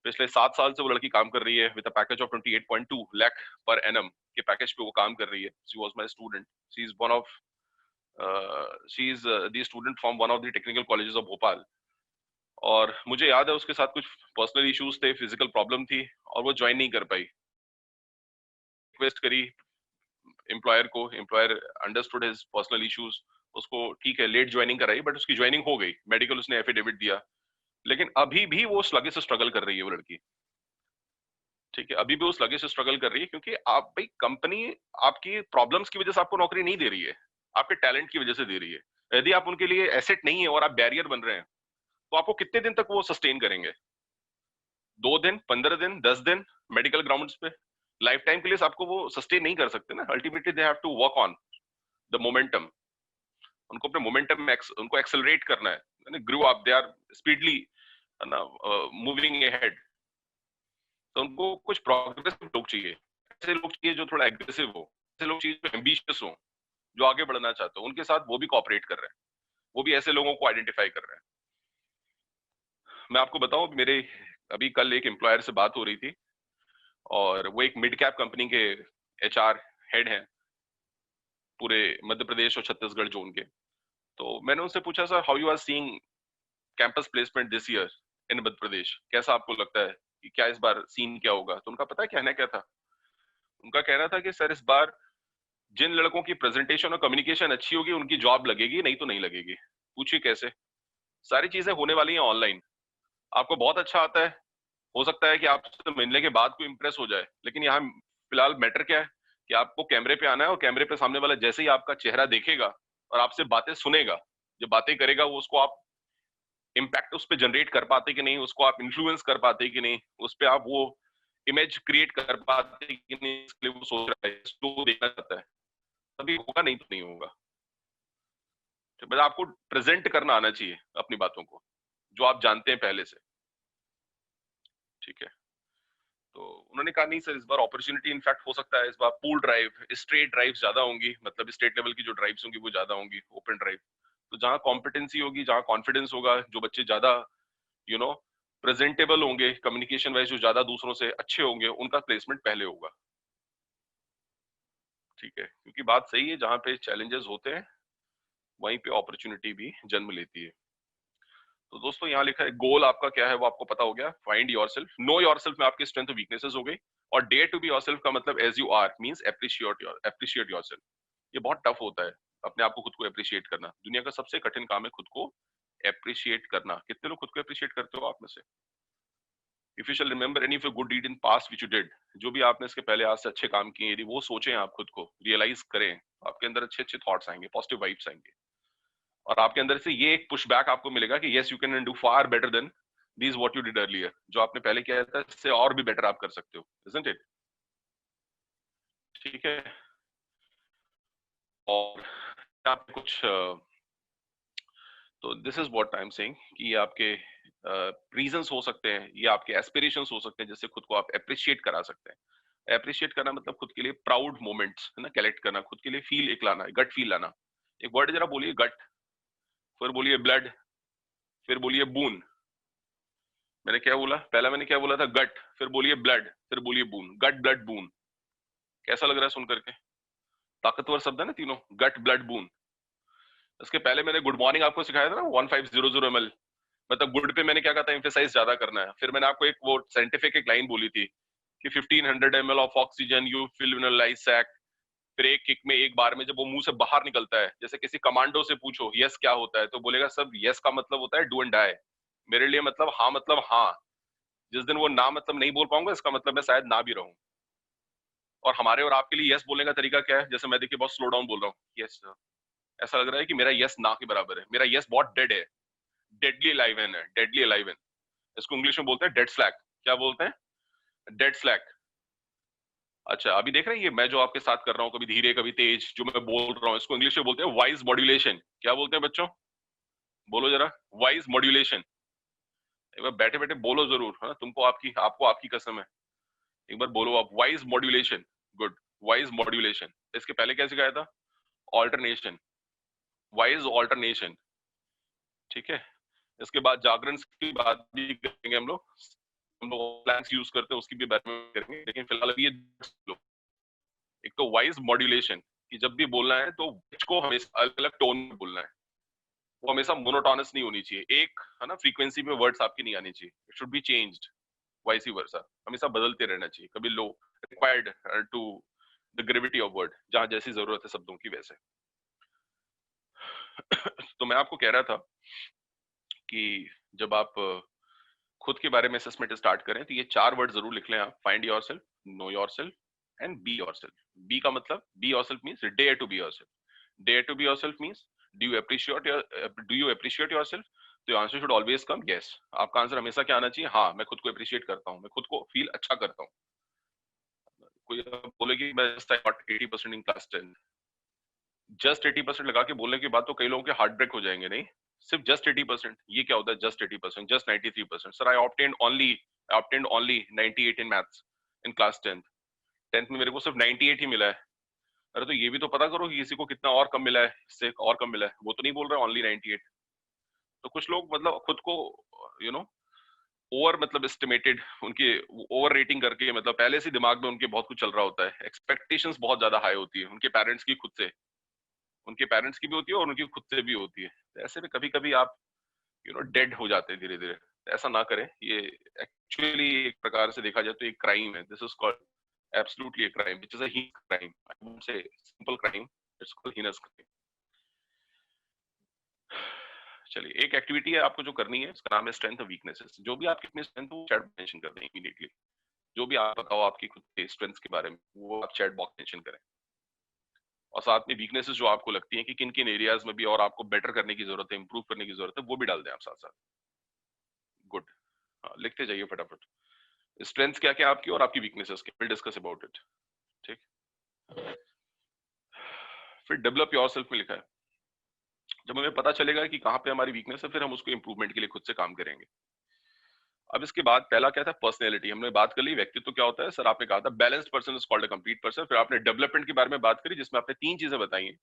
पिछले 7 साल से वो लड़की काम कर रही है with a package of 28.2 lakh per annum के पैकेज पे वो काम कर रही है। She was my student. She is one of she is the student from one of the technical colleges of Bhopal. और मुझे याद है उसके साथ कुछ पर्सनल इश्यूज थे, फिजिकल प्रॉब्लम थी, और वो ज्वाइन नहीं कर पाई। रिक्वेस्ट करी एम्प्लॉयर को, employer understood his personal issues, उसको ठीक है लेट ज्वाइनिंग कराई, बट उसकी ज्वाइनिंग हो गई, मेडिकल उसने एफिडेविट दिया। लेकिन अभी भी वो स्लगे से स्ट्रगल कर रही है वो लड़की। ठीक है, अभी भी वो स्लगे से स्ट्रगल कर रही है, क्योंकि आप भाई कंपनी आपकी प्रॉब्लम्स की वजह से आपको नौकरी नहीं दे रही है, आपके टैलेंट की वजह से दे रही है। यदि आप उनके लिए एसेट नहीं है और आप बैरियर बन रहे हैं, तो आपको कितने दिन तक वो सस्टेन करेंगे? 2 दिन, 15 दिन, 10 दिन मेडिकल ग्राउंड्स पे? लाइफ टाइम के लिए आपको वो सस्टेन नहीं कर सकते ना। Ultimately they have to work on the momentum. उनको अपने मोमेंटम में उनको एक्सेलरेट करना है, grow up, they are speedily ना मूविंग अहेड। तो उनको कुछ प्रोग्रेसिव लोग चाहिए, ऐसे लोग चाहिए जो थोड़ा एग्रेसिव हो, ऐसे लोग चाहिए जो एम्बिशियस हो, जो आगे बढ़ना चाहते हो। उनके साथ वो भी कोऑपरेट कर रहे हैं, वो भी ऐसे लोगों को आइडेंटिफाई कर रहे हैं। मैं आपको बताऊं, मेरे अभी कल एक एम्प्लॉयर से बात हो रही थी, और वो एक मिड कैप कंपनी के एचआर हेड हैं पूरे मध्य प्रदेश और छत्तीसगढ़ जोन के। तो मैंने उनसे पूछा, sir how you are seeing campus placement this year in Madhya Pradesh, कैसा आपको लगता है कि क्या इस बार सीन क्या होगा? तो उनका पता है कहना क्या था? उनका कहना था कि सर इस बार जिन लड़कों की प्रेजेंटेशन और कम्युनिकेशन अच्छी होगी उनकी जॉब लगेगी, नहीं तो नहीं लगेगी। पूछिए कैसे? सारी चीजें होने वाली हैं ऑनलाइन। आपको बहुत अच्छा आता है, हो सकता है कि आपसे मिलने के बाद कोई इंप्रेस हो जाए, लेकिन यहाँ फिलहाल मैटर क्या है कि आपको कैमरे पे आना है, और कैमरे पे सामने वाला जैसे ही आपका चेहरा देखेगा और आपसे बातें सुनेगा, जो बातें करेगा, वो उसको आप इम्पैक्ट उस पर जनरेट कर पाते कि नहीं, उसको आप इन्फ्लुएंस कर पाते कि नहीं, उस पर आप वो इमेज क्रिएट कर पाते कि नहीं, इसके लिए वो सोच रहा है, इसको देखना चाहता है, तभी होगा, नहीं तो नहीं होगा। तो बस आपको प्रेजेंट करना आना चाहिए अपनी बातों को, जो आप जानते हैं पहले से। ठीक है, तो उन्होंने कहा नहीं सर, इस बार अपॉर्चुनिटी इनफैक्ट हो सकता है इस बार पूल ड्राइव, स्ट्रेट ड्राइव ज्यादा होंगी, मतलब स्टेट लेवल की जो ड्राइव्स होंगी वो ज्यादा होंगी, ओपन ड्राइव। तो जहाँ कॉम्पिटेंसी होगी, जहाँ कॉन्फिडेंस होगा, जो बच्चे ज्यादा यू नो प्रेजेंटेबल होंगे, कम्युनिकेशन वाइज जो ज्यादा दूसरों से अच्छे होंगे, उनका प्लेसमेंट पहले होगा। ठीक है, क्योंकि बात सही है, जहाँ पे चैलेंजेस होते हैं वहीं पे अपॉर्चुनिटी भी जन्म लेती है। तो दोस्तों यहाँ लिखा है गोल आपका क्या है वो आपको पता हो गया। फाइंड योरसेल्फ, नो योरसेल्फ में आपकी स्ट्रेंथ और वीकनेसेस हो गई। और डेयर टू बी योरसेल्फ का मतलब as you are means appreciate yourself. ये बहुत टफ होता है, अपने आप को खुद को एप्रिशिएट करना। दुनिया का सबसे कठिन काम है खुद को एप्रिशिएट करना। कितने लोग खुद को एप्रिशिएट करते हो आप में से? If you shall remember any of your good deed in past which you did, जो भी आपने इसके पहले आज से अच्छे काम किए, यदि वो सोचें, आप खुद को रियलाइज करें, आपके अंदर अच्छे अच्छे थॉट्स आएंगे, पॉजिटिव वाइब्स आएंगे, और आपके अंदर से ये एक पुशबैक आपको मिलेगा कि yes you can do far better than this what you did earlier. जो आपने पहले किया था इससे और भी बेटर आप कर सकते हो, इजंट इट? ठीक है, और आप कुछ तो this is what I am saying कि ये आपके रीजंस हो सकते हैं, ये आपके एस्पिरेशंस हो सकते हैं, जिससे खुद को आप अप्रिशिएट करा सकते हैं। अप्रिशिएट करना मतलब खुद के लिए प्राउड मोमेंट्स है ना, कलेक्ट करना, खुद के लिए फील एक लाना, गट फील लाना। एक वर्ड जरा बोलिए, गट, फिर बोलिए ब्लड, फिर बोलिए बून। मैंने क्या बोला, पहला मैंने क्या बोला था, गट, फिर बोलिए ब्लड, फिर बोलिए बून। गट ब्लड बून, कैसा लग रहा है सुन करके? ताकतवर शब्द है ना तीनों, गट ब्लड बून। इसके पहले मैंने गुड मॉर्निंग आपको सिखाया था ना, 1500 ml, मतलब गुड पे मैंने क्या कहा था, एम्फेसाइज ज्यादा करना है। फिर मैंने आपको एक वो साइंटिफिक एक लाइन बोली थी कि 1500 ml of oxygen you fill in a lice sac. फिर एक किक में, एक बार में जब वो मुंह से बाहर निकलता है, जैसे किसी कमांडो से पूछो यस क्या होता है, तो बोलेगा सब यस का मतलब होता है डू एंड डाई। मेरे लिए मतलब हाँ। जिस दिन वो ना मतलब नहीं बोल पाऊंगा, इसका मतलब मैं शायद ना भी रहूं। और हमारे और आपके लिए यस बोलने का तरीका क्या है? जैसे मैं देखिए बहुत स्लो डाउन बोल रहा हूँ, यस सर, ऐसा लग रहा है कि मेरा यस ना के बराबर है, मेरा यस बहुत डेड है, डेडली अलाइवन है, डेडली अलाइवन। इसको इंग्लिश में बोलते हैं डेड स्लैक। क्या बोलते हैं? Dead slack. अच्छा, अभी देख रहे हैं ये मैं जो आपके साथ कर रहा हूँ, कभी धीरे कभी तेज जो मैं बोल रहा हूँ, इसको इंग्लिश में बोलते हैं वॉइस मॉड्यूलेशन। क्या बोलते हैं बच्चों? बोलो जरा, वॉइस मॉड्यूलेशन। एक बार बैठे बैठे बोलो जरूर, हाँ, तुमको आपकी आपको आपकी कसम है, एक बार बोलो आप, voice modulation. Good, voice modulation. इसके पहले क्या सिखाया था? Alternation, voice alternation. ठीक है, इसके बाद जागरण की बात भी करेंगे हम लोग, प्लैंक्स यूज करते हैं उसकी भी बारे में करेंगे, लेकिन फिलहाल अभी ये लो। एक तो वॉइस मॉड्यूलेशन, कि जब भी बोलना है तो पिच को हमेशा अलग अलग टोन में बोलना है, वो हमेशा मोनोटोनस नहीं होनी चाहिए, एक है ना फ्रीक्वेंसी पे वर्ड्स आपकी नहीं आनी चाहिए, it should be changed, vice versa, हमेशा बदलते रहना चाहिए, कभी low, required to the gravity of word, जहां जैसी जरूरत है शब्दों की वैसे। तो मैं आपको कह रहा था कि जब आप खुद के बारे में असेसमेंट स्टार्ट करें तो ये 4 वर्ड जरूर लिख लें आप, find yourself, know yourself and be yourself. Be का मतलब, be yourself means dare to be yourself, dare to be yourself means do you appreciate yourself? तो your answer should always come yes. आपका answer हमेशा क्या आना चाहिए? हाँ, मैं खुद को अप्रिशिएट करता हूँ, मैं खुद को फील अच्छा करता हूँ। कोई बोले कि मैं just I got 80% in class 10, just 80% लगा के बोलने के बाद तो कई लोगों के हार्ट ब्रेक हो जाएंगे। नहीं, सिर्फ जस्ट 80%, ये क्या होता है just 80%? Just 93%। Sir I obtained only 98 in maths in class 10th। 10th में मेरे को सिर्फ 98 ही मिला है। अरे तो ये भी तो पता करो कि किसी को कितना और कम मिला है, इससे और कम मिला है, वो तो नहीं बोल रहा ओनली 98। तो कुछ लोग मतलब खुद को यू नो ओवर मतलब एस्टिमेटेड, उनके ओवर रेटिंग करके, मतलब पहले से दिमाग में उनके बहुत कुछ चल रहा होता है, एक्सपेक्टेशंस बहुत ज्यादा हाई होती है उनके पेरेंट्स की, खुद से, उनके पेरेंट्स की भी होती है और उनकी खुद से भी होती है। तो ऐसे में कभी कभी आप डेड हो जाते हैं धीरे धीरे। ऐसा ना करें, ये एक्चुअली एक प्रकार से देखा जाए तो एक क्राइम है, this is called absolutely a crime, which is a heinous crime, I won't say simple crime, it's called heinous crime। चलिए, एक एक्टिविटी है आपको जो करनी है, इसका नाम है स्ट्रेंथ और वीकनेसेस। जो भी आपकी अपनी स्ट्रेंथ हो चैट मेंशन कर दें इमीडिएटली, जो भी आप बताओ आपकी खुद के स्ट्रेंथ्स के बारे में, वो आप चैट बॉक्स मेंशन करें। और साथ में वीकनेसेस जो आपको लगती है कि किन किन एरियाज में भी और आपको बेटर करने की जरूरत है, इंप्रूव करने की जरूरत है, वो भी डाल दें आप साथ साथ। गुड, हाँ, लिखते जाइए फटाफट, स्ट्रेंथ्स क्या क्या आपकी और आपकी वीकनेसेस के, विल डिस्कस अबाउट इट। ठीक, फिर डेवलप योरसेल्फ में लिखा है, जब हमें पता चलेगा कि कहाँ पे हमारी वीकनेस है, फिर हम उसको इंप्रूवमेंट के लिए खुद से काम करेंगे। अब इसके बाद पहला क्या था? पर्सनैलिटी। हमने बात कर ली व्यक्तित्व क्या होता है, सर आपने कहा था balanced person is called a complete person. फिर आपने डेवलपमेंट के बारे में बात करी, जिसमें आपने 3 चीजें बताई हैं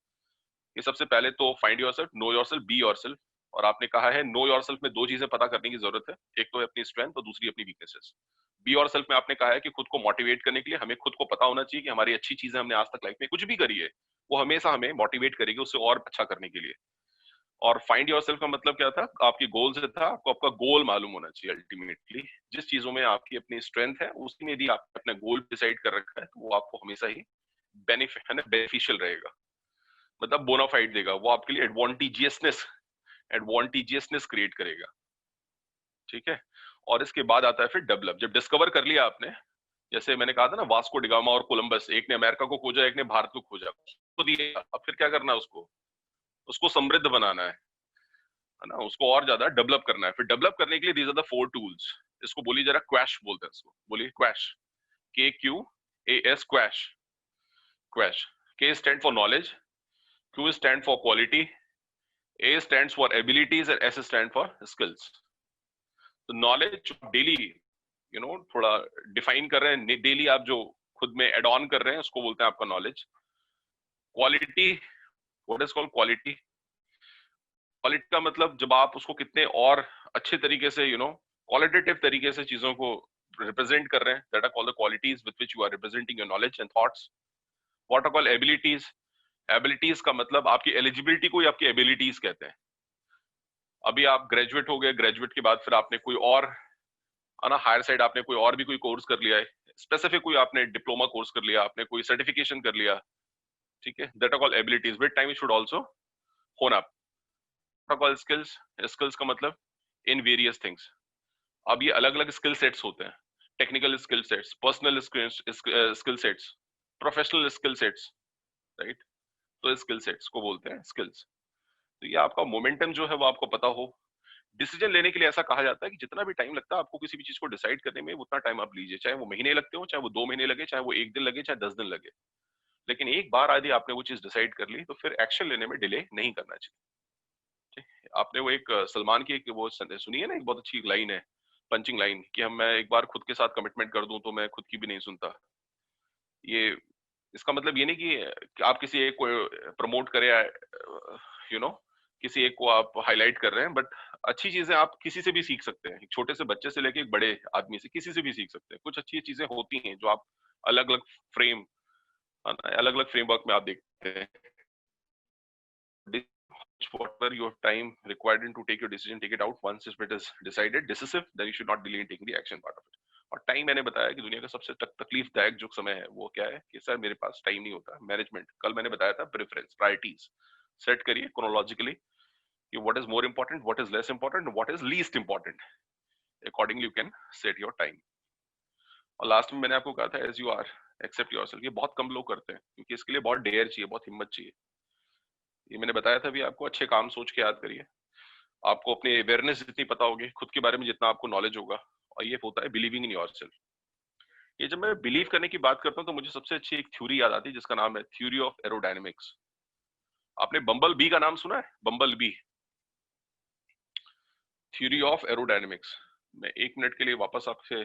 कि सबसे पहले तो find yourself, know yourself, be yourself. और आपने कहा है नो योरसेल्फ में 2 चीजें पता करने की जरूरत है, एक तो है अपनी स्ट्रेंथ और दूसरी अपनी वीकनेसेस। बी योरसेल्फ में आपने कहा है कि खुद को मोटिवेट करने के लिए हमें खुद को पता होना चाहिए कि हमारी अच्छी चीजें, हमने आज तक लाइफ में कुछ भी करी है, वो हमेशा हमें मोटिवेट करेगी उससे और अच्छा करने के लिए। और फाइंड योरसेल्फ का मतलब क्या था? आपकी गोल से था, आपको आपका गोल मालूम होना चाहिए अल्टीमेटली। जिस चीजों में आपकी अपनी स्ट्रेंथ है, उसी में यदि आपने अपना गोल डिसाइड कर रखा है, तो वो आपको हमेशा ही बेनिफिशियल रहेगा, मतलब बोनाफाइड देगा, वो आपके लिए एडवांटेजियसनेस क्रिएट करेगा। ठीक है, और इसके बाद आता है फिर डेवलप। जब डिस्कवर कर लिया आपने, जैसे मैंने कहा था ना, वास्को डिगामा और कोलंबस, एक ने अमेरिका को खोजा, एक ने भारत को खोजा, तो दिया, अब फिर क्या करना है? उसको उसको समृद्ध बनाना है ना, उसको और ज्यादा डेवलप करना है। फिर डेवलप करने के लिए दीज आर द 4 टूल्स। इसको बोलिए जरा, क्वैश बोलते हैं इसको, बोलिए quash, KQAS, quash. Quash, K stand for knowledge, Q stand for quality, A stand for abilities and S stand for skills. तो नॉलेज डेली थोड़ा डिफाइन कर रहे हैं, डेली आप जो खुद में एड ऑन कर रहे हैं, उसको बोलते हैं आपका knowledge. Quality, what is called quality? Quality का मतलब जब आप उसको कितने और अच्छे तरीके से क्वालिटेटिव तरीके से चीजों को रिप्रेजेंट कर रहे हैं, that are called the qualities with which you are representing your knowledge and thoughts. What are called abilities? Abilities का मतलब आपकी एलिजिबिलिटी को ही आपकी एबिलिटीज कहते हैं। अभी आप ग्रेजुएट हो गए, ग्रेजुएट के बाद फिर आपने कोई और हायर साइड आपने कोई और भी कोई कोर्स कर लिया है, स्पेसिफिक कोई आपने डिप्लोमा कोर्स कर लिया, आपने कोई सर्टिफिकेशन कर लिया, ठीक है, that are called abilities. With time you should also hone up. Called skills. Skills का मतलब इन वेरियस थिंग्स। अब ये अलग अलग स्किल सेट्स होते हैं, technical skill sets, personal skill sets, professional skill sets, right? तो स्किल सेट्स को बोलते हैं स्किल्स। तो ये आपका मोमेंटम जो है वो आपको पता हो। डिसीजन लेने के लिए ऐसा कहा जाता है कि जितना भी टाइम लगता है आपको किसी भी चीज को डिसाइड करने में, उतना टाइम आप लीजिए, चाहे वो महीने लगते हो, चाहे वो 2 महीने लगे, चाहे वो 1 दिन लगे, चाहे 10 दिन लगे, लेकिन एक बार यदि आपने वो चीज डिसाइड कर ली तो फिर एक्शन लेने में डिले नहीं करना चाहिए। आपने वो एक सलमान की एक वो सुनी है ना, एक बहुत अच्छी लाइन है, पंचिंग लाइन, कि मैं एक बार खुद के साथ कमिटमेंट कर दूं तो मैं खुद की भी नहीं सुनता। ये इसका मतलब ये नहीं कि आप किसी एक को प्रमोट करें, किसी एक को आप हाईलाइट कर रहे हैं, बट अच्छी चीजें आप किसी से भी सीख सकते हैं, एक छोटे से बच्चे से लेके एक बड़े आदमी से, किसी से भी सीख सकते हैं। कुछ अच्छी चीजें होती हैं जो आप अलग अलग फ्रेम अलग अलग फ्रेमवर्क में आप देखते हैं। whatever your time required in to take your decision, take it out. Once it is decided, decisive, then you should not delay in taking the action part of it. और time मैंने बताया कि दुनिया का सबसे तकलीफदायक जो समय है वो क्या है, कि सर मेरे पास टाइम नहीं होता। मैनेजमेंट, कल मैंने बताया था, प्रेफरेंस, प्रायोरिटीज सेट करिए क्रोनोलॉजिकली कि what is more important, what is less important, what is least important. Accordingly you can set your time. और लास्ट में मैंने आपको कहा था, as you are accept yourself. ये बहुत कम लोग करते हैं क्योंकि इसके लिए बहुत डेयर चाहिए, बहुत हिम्मत चाहिए। ये मैंने बताया था भी आपको, अच्छे काम सोच के याद करिए। आपको अपनी अवेयरनेस जितनी पता होगी, खुद के बारे में जितना आपको नॉलेज होगा, और ये होता है बिलीविंग इन योरसेल्फ। ये जब मैं बिलीव करने की बात करता हूँ तो मुझे सबसे अच्छी एक थ्योरी याद आती है जिसका नाम है थ्योरी ऑफ एरोडायनेमिक्स। आपने बम्बल बी का नाम सुना है? बम्बल बी, थ्योरी ऑफ एरोडायनेमिक्स। मैं 1 मिनट के लिए वापस आपसे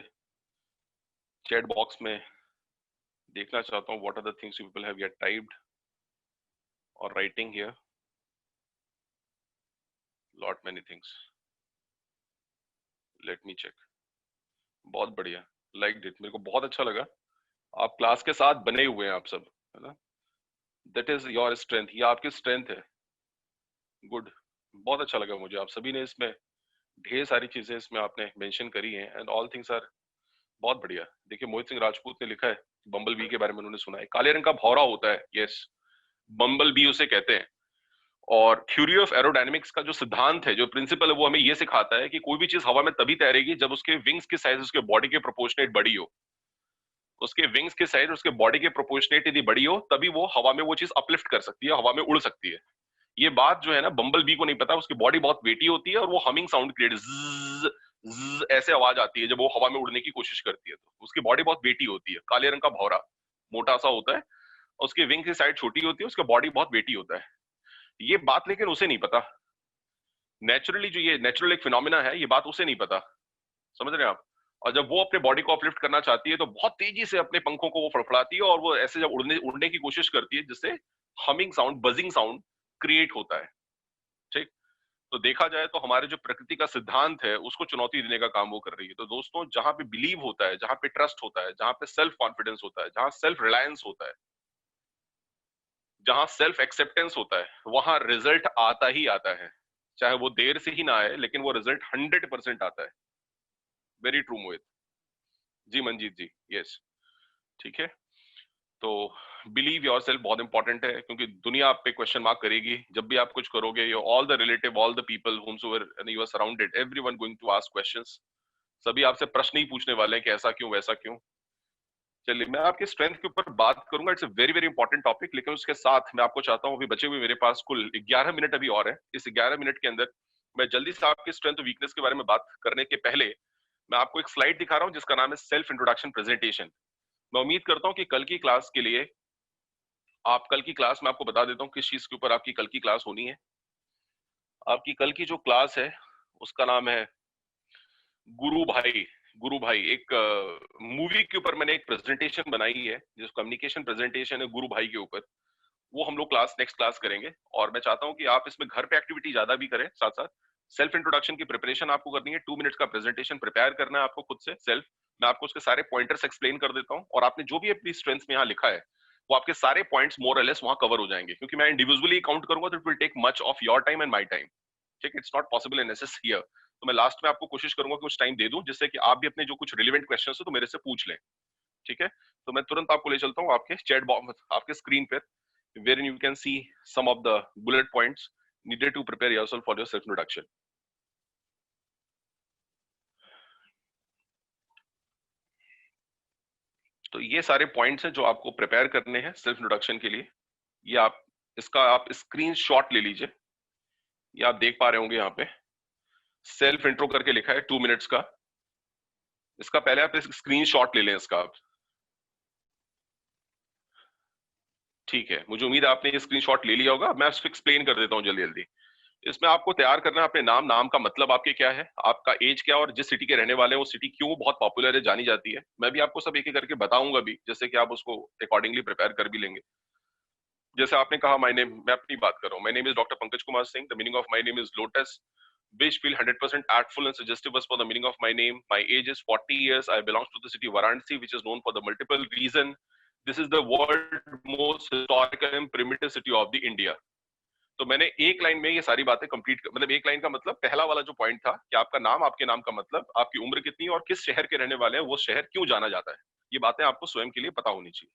चैट बॉक्स में देखना चाहता हूँ, what are the things people have yet typed और writing here. Lot many things, let me check. बहुत बढ़िया, लाइक इट, मेरे को बहुत अच्छा लगा। आप क्लास के साथ बने हुए हैं आप सब, है ना? दैट इज योर स्ट्रेंथ, ये आपकी स्ट्रेंथ है। गुड, बहुत अच्छा लगा मुझे। आप सभी ने इसमें ढेर सारी चीजें इसमें आपने मेंशन करी हैं, एंड ऑल थिंग्स आर बहुत बढ़िया। देखिए, मोहित सिंह राजपूत ने लिखा है बम्बल बी के बारे में, उन्होंने सुना है काले रंग का भौरा होता है, यस, बम्बल बी उसे कहते हैं। और थ्योरी ऑफ एरोडायनेमिक्स का जो सिद्धांत है, जो प्रिंसिपल है, वो हमें ये सिखाता है कि कोई भी चीज हवा में तभी तैरेगी जब उसके विंग्स की साइज उसके बॉडी के प्रोपोर्शनेट बड़ी हो। उसके विंग्स की साइज उसके बॉडी के प्रोपोर्शनेट यदि बड़ी हो, तभी वो हवा में वो चीज अपलिफ्ट कर सकती है, हवा में उड़ सकती है। ये बात जो है ना, बम्बल बी को नहीं पता। उसकी बॉडी बहुत वेटी होती है और वो हमिंग साउंड क्रिएट, ऐसे आवाज आती है जब वो हवा में उड़ने की कोशिश करती है। तो उसकी बॉडी बहुत वेटी होती है। काले रंग का भौरा मोटा सा होता है, उसकी विंग की साइड छोटी होती है, उसका बॉडी बहुत वेटी होता है। ये बात लेकिन उसे नहीं पता। नेचुरली जो ये नेचुरल एक फिनोमिना है, ये बात उसे नहीं पता। समझ रहे हैं आप? और जब वो अपने बॉडी को अपलिफ्ट करना चाहती है तो बहुत तेजी से अपने पंखों को वो फड़फड़ाती है, और वो ऐसे जब उड़ने की कोशिश करती है, जिससे humming sound, buzzing sound create होता है। ठीक? तो देखा जाए तो हमारे जो प्रकृति का सिद्धांत है उसको चुनौती देने का काम वो कर रही है। तो दोस्तों, जहां पे बिलीव होता है, जहां पे ट्रस्ट होता है, जहां पे सेल्फ कॉन्फिडेंस होता है, जहां सेल्फ रिलायंस होता है, जहां सेल्फ एक्सेप्टेंस होता है, वहां रिजल्ट आता ही आता है। चाहे वो देर से ही ना आए, लेकिन वो रिजल्ट 100% आता है। वेरी ट्रू मोहित जी, मंजीत जी, यस, ठीक है। तो बिलीव योर सेल्फ बहुत इंपॉर्टेंट है, क्योंकि दुनिया आप पे क्वेश्चन मार्क करेगी जब भी आप कुछ करोगे। Your all the relative, all the people whomsoever you are surrounded, everyone going to ask questions। सभी आपसे प्रश्न ही पूछने वाले हैं कि ऐसा क्यों, वैसा क्यों। चलिए, मैं आपके स्ट्रेंथ के ऊपर बात करूंगा। It's a very very important topic, लेकिन उसके साथ मैं आपको चाहता हूं, अभी बचे हुए मेरे पास कुल 11 मिनट अभी और है। इस 11 मिनट के अंदर मैं जल्दी से आपके स्ट्रेंथ और वीकनेस के बारे में बात करने के पहले मैं आपको एक स्लाइड दिखा रहा हूं जिसका नाम है सेल्फ इंट्रोडक्शन प्रेजेंटेशन। मैं उम्मीद करता हूं कि कल की क्लास के लिए, आप कल की क्लास में, आपको बता देता हूं किस चीज के ऊपर आपकी कल की क्लास होनी है। आपकी कल की जो क्लास है उसका नाम है गुरु भाई, गुरु भाई, एक मूवी के ऊपर मैंने एक प्रेजेंटेशन बनाई है, जो कम्युनिकेशन प्रेजेंटेशन है गुरु भाई के ऊपर, वो हम लोग नेक्स्ट क्लास करेंगे। और मैं चाहता हूं कि आप इसमें घर पे एक्टिविटी ज्यादा भी करें, साथ साथ सेल्फ इंट्रोडक्शन की प्रिपरेशन आपको करनी है। 2 मिनट्स का प्रेजेंटेशन प्रिपेयर करना है आपको खुद से सेल्फ। मैं आपको उसके सारे पॉइंटर्स एक्सप्लेन कर देता हूँ, और आपने जो भी अपनी स्ट्रेंथ्स में यहाँ लिखा है वो आपके सारे पॉइंट्स मोर और लेस वहां कवर हो जाएंगे, क्योंकि मैं इंडिविजुअली काउंट करूंगा तो it will take much of your time and my time. ठीक है, it's not possible in SS here. तो मैं लास्ट में आपको कोशिश करूंगा कि कुछ टाइम दे दूं, जिससे कि आप भी अपने जो कुछ रिलेवेंट क्वेश्चन हो तो मेरे से पूछ लें। ठीक है, तो मैं तुरंत आपको ले चलता हूँ आपके चैट बॉक्स, आपके स्क्रीन पर, wherein you can see some of the bullet points needed to prepare yourself for your self introduction. तो ये सारे पॉइंट्स हैं जो आपको प्रिपेयर करने हैं सेल्फ इंट्रोडक्शन के लिए। ये आप स्क्रीनशॉट ले लीजिए। ये आप देख पा रहे होंगे यहाँ पे सेल्फ इंट्रो करके लिखा है 2 मिनट्स का। इसका पहले आप स्क्रीनशॉट ले लें इसका आप। ठीक है, मुझे उम्मीद है आपने ये स्क्रीनशॉट ले लिया होगा। मैं इसको एक्सप्लेन कर देता हूँ जल्दी जल्दी। इसमें आपको तैयार करना है अपने नाम का मतलब आपके क्या है, आपका एज क्या, और जिस सिटी के रहने वाले हैं वो सिटी क्यों बहुत पॉपुलर है, जानी जाती है। मैं भी आपको सब एक एक करके बताऊंगा भी, जैसे कि आप उसको अकॉर्डिंगली प्रिपेयर कर भी लेंगे। जैसे आपने कहा माय नेम, मैं अपनी बात कर रहा हूँ। My name is doctor Pankaj Kumar Singh. The meaning of my name is lotus which feel 100% artful and suggestive as for the meaning of my name. My age is 40 years. I belong to the city Varanasi, which is known for the multiple reason. This is the world most historical and primitive city of the India. तो मैंने एक line में ये सारी बातें complete, मतलब एक line का मतलब पहला वाला जो पॉइंट था कि आपका नाम, आपके नाम का मतलब, आपकी उम्र कितनी है और किस शहर के रहने वाले हैं, वो शहर क्यों जाना जाता है, ये बातें आपको स्वयं के लिए पता होनी चाहिए।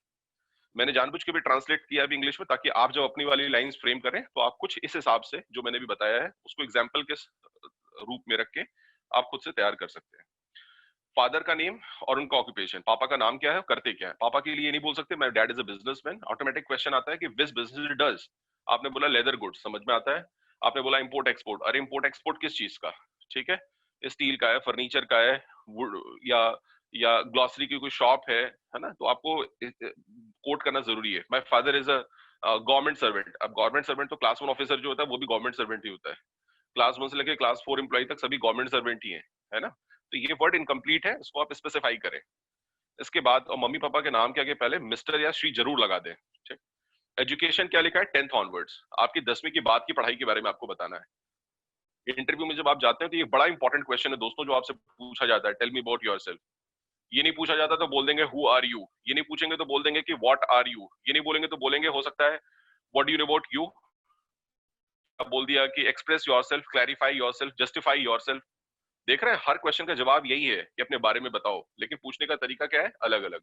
मैंने जानबूझ के भी ट्रांसलेट किया भी इंग्लिश में, ताकि आप जब अपनी वाली लाइंस फ्रेम करें तो आप कुछ इस हिसाब से जो मैंने भी बताया है उसको एग्जाम्पल के रूप में रख के आप खुद से तैयार कर सकते हैं। फादर का नेम और उनका ऑक्यूपेशन, पापा का नाम क्या है, करते क्या है। पापा के लिए नहीं बोल सकते my dad is a businessman, automatic question आता है कि विच बिजनेस इट डज। आपने बोला लेदर गुड्स, समझ में आता है। आपने बोला इंपोर्ट एक्सपोर्ट, अरे इंपोर्ट एक्सपोर्ट किस चीज का, ठीक है, स्टील का है, फर्नीचर का है, वुड या ग्लॉसरी की कोई शॉप है ना, तो आपको कोट करना जरूरी है। My father is a government servant. अब गवर्नमेंट सर्वेंट तो क्लास 1 ऑफिसर जो होता है वो भी गवर्नमेंट सर्वेंट ही होता है। क्लास 1 से लेकर क्लास 4 एम्प्लॉय तक सभी गवर्नमेंट सर्वेंट ही है ना। तो ये वर्ड इनकम्प्लीट है, इसको आप स्पेसिफाई करें। इसके बाद और मम्मी पापा के नाम के आगे पहले मिस्टर या श्री जरूर लगा दें। ठीक, एजुकेशन क्या लिखा है, 10th ऑनवर्ड्स, आपकी 10वीं की बाद की पढ़ाई के बारे में आपको बताना है। इंटरव्यू में जब आप जाते हैं तो ये बड़ा इंपॉर्टेंट क्वेश्चन है दोस्तों, जो आपसे पूछा जाता है, टेल मी अबाउट योरसेल्फ। ये नहीं पूछा जाता तो बोल देंगे हु आर यू, ये नहीं पूछेंगे तो बोल देंगे कि व्हाट आर यू, ये नहीं बोलेंगे तो बोलेंगे हो सकता है what do you know about you. अब बोल दिया कि express yourself, clarify yourself, justify yourself. देख रहे हैं हर क्वेश्चन का जवाब यही है कि अपने बारे में बताओ, लेकिन पूछने का तरीका क्या है, अलग अलग।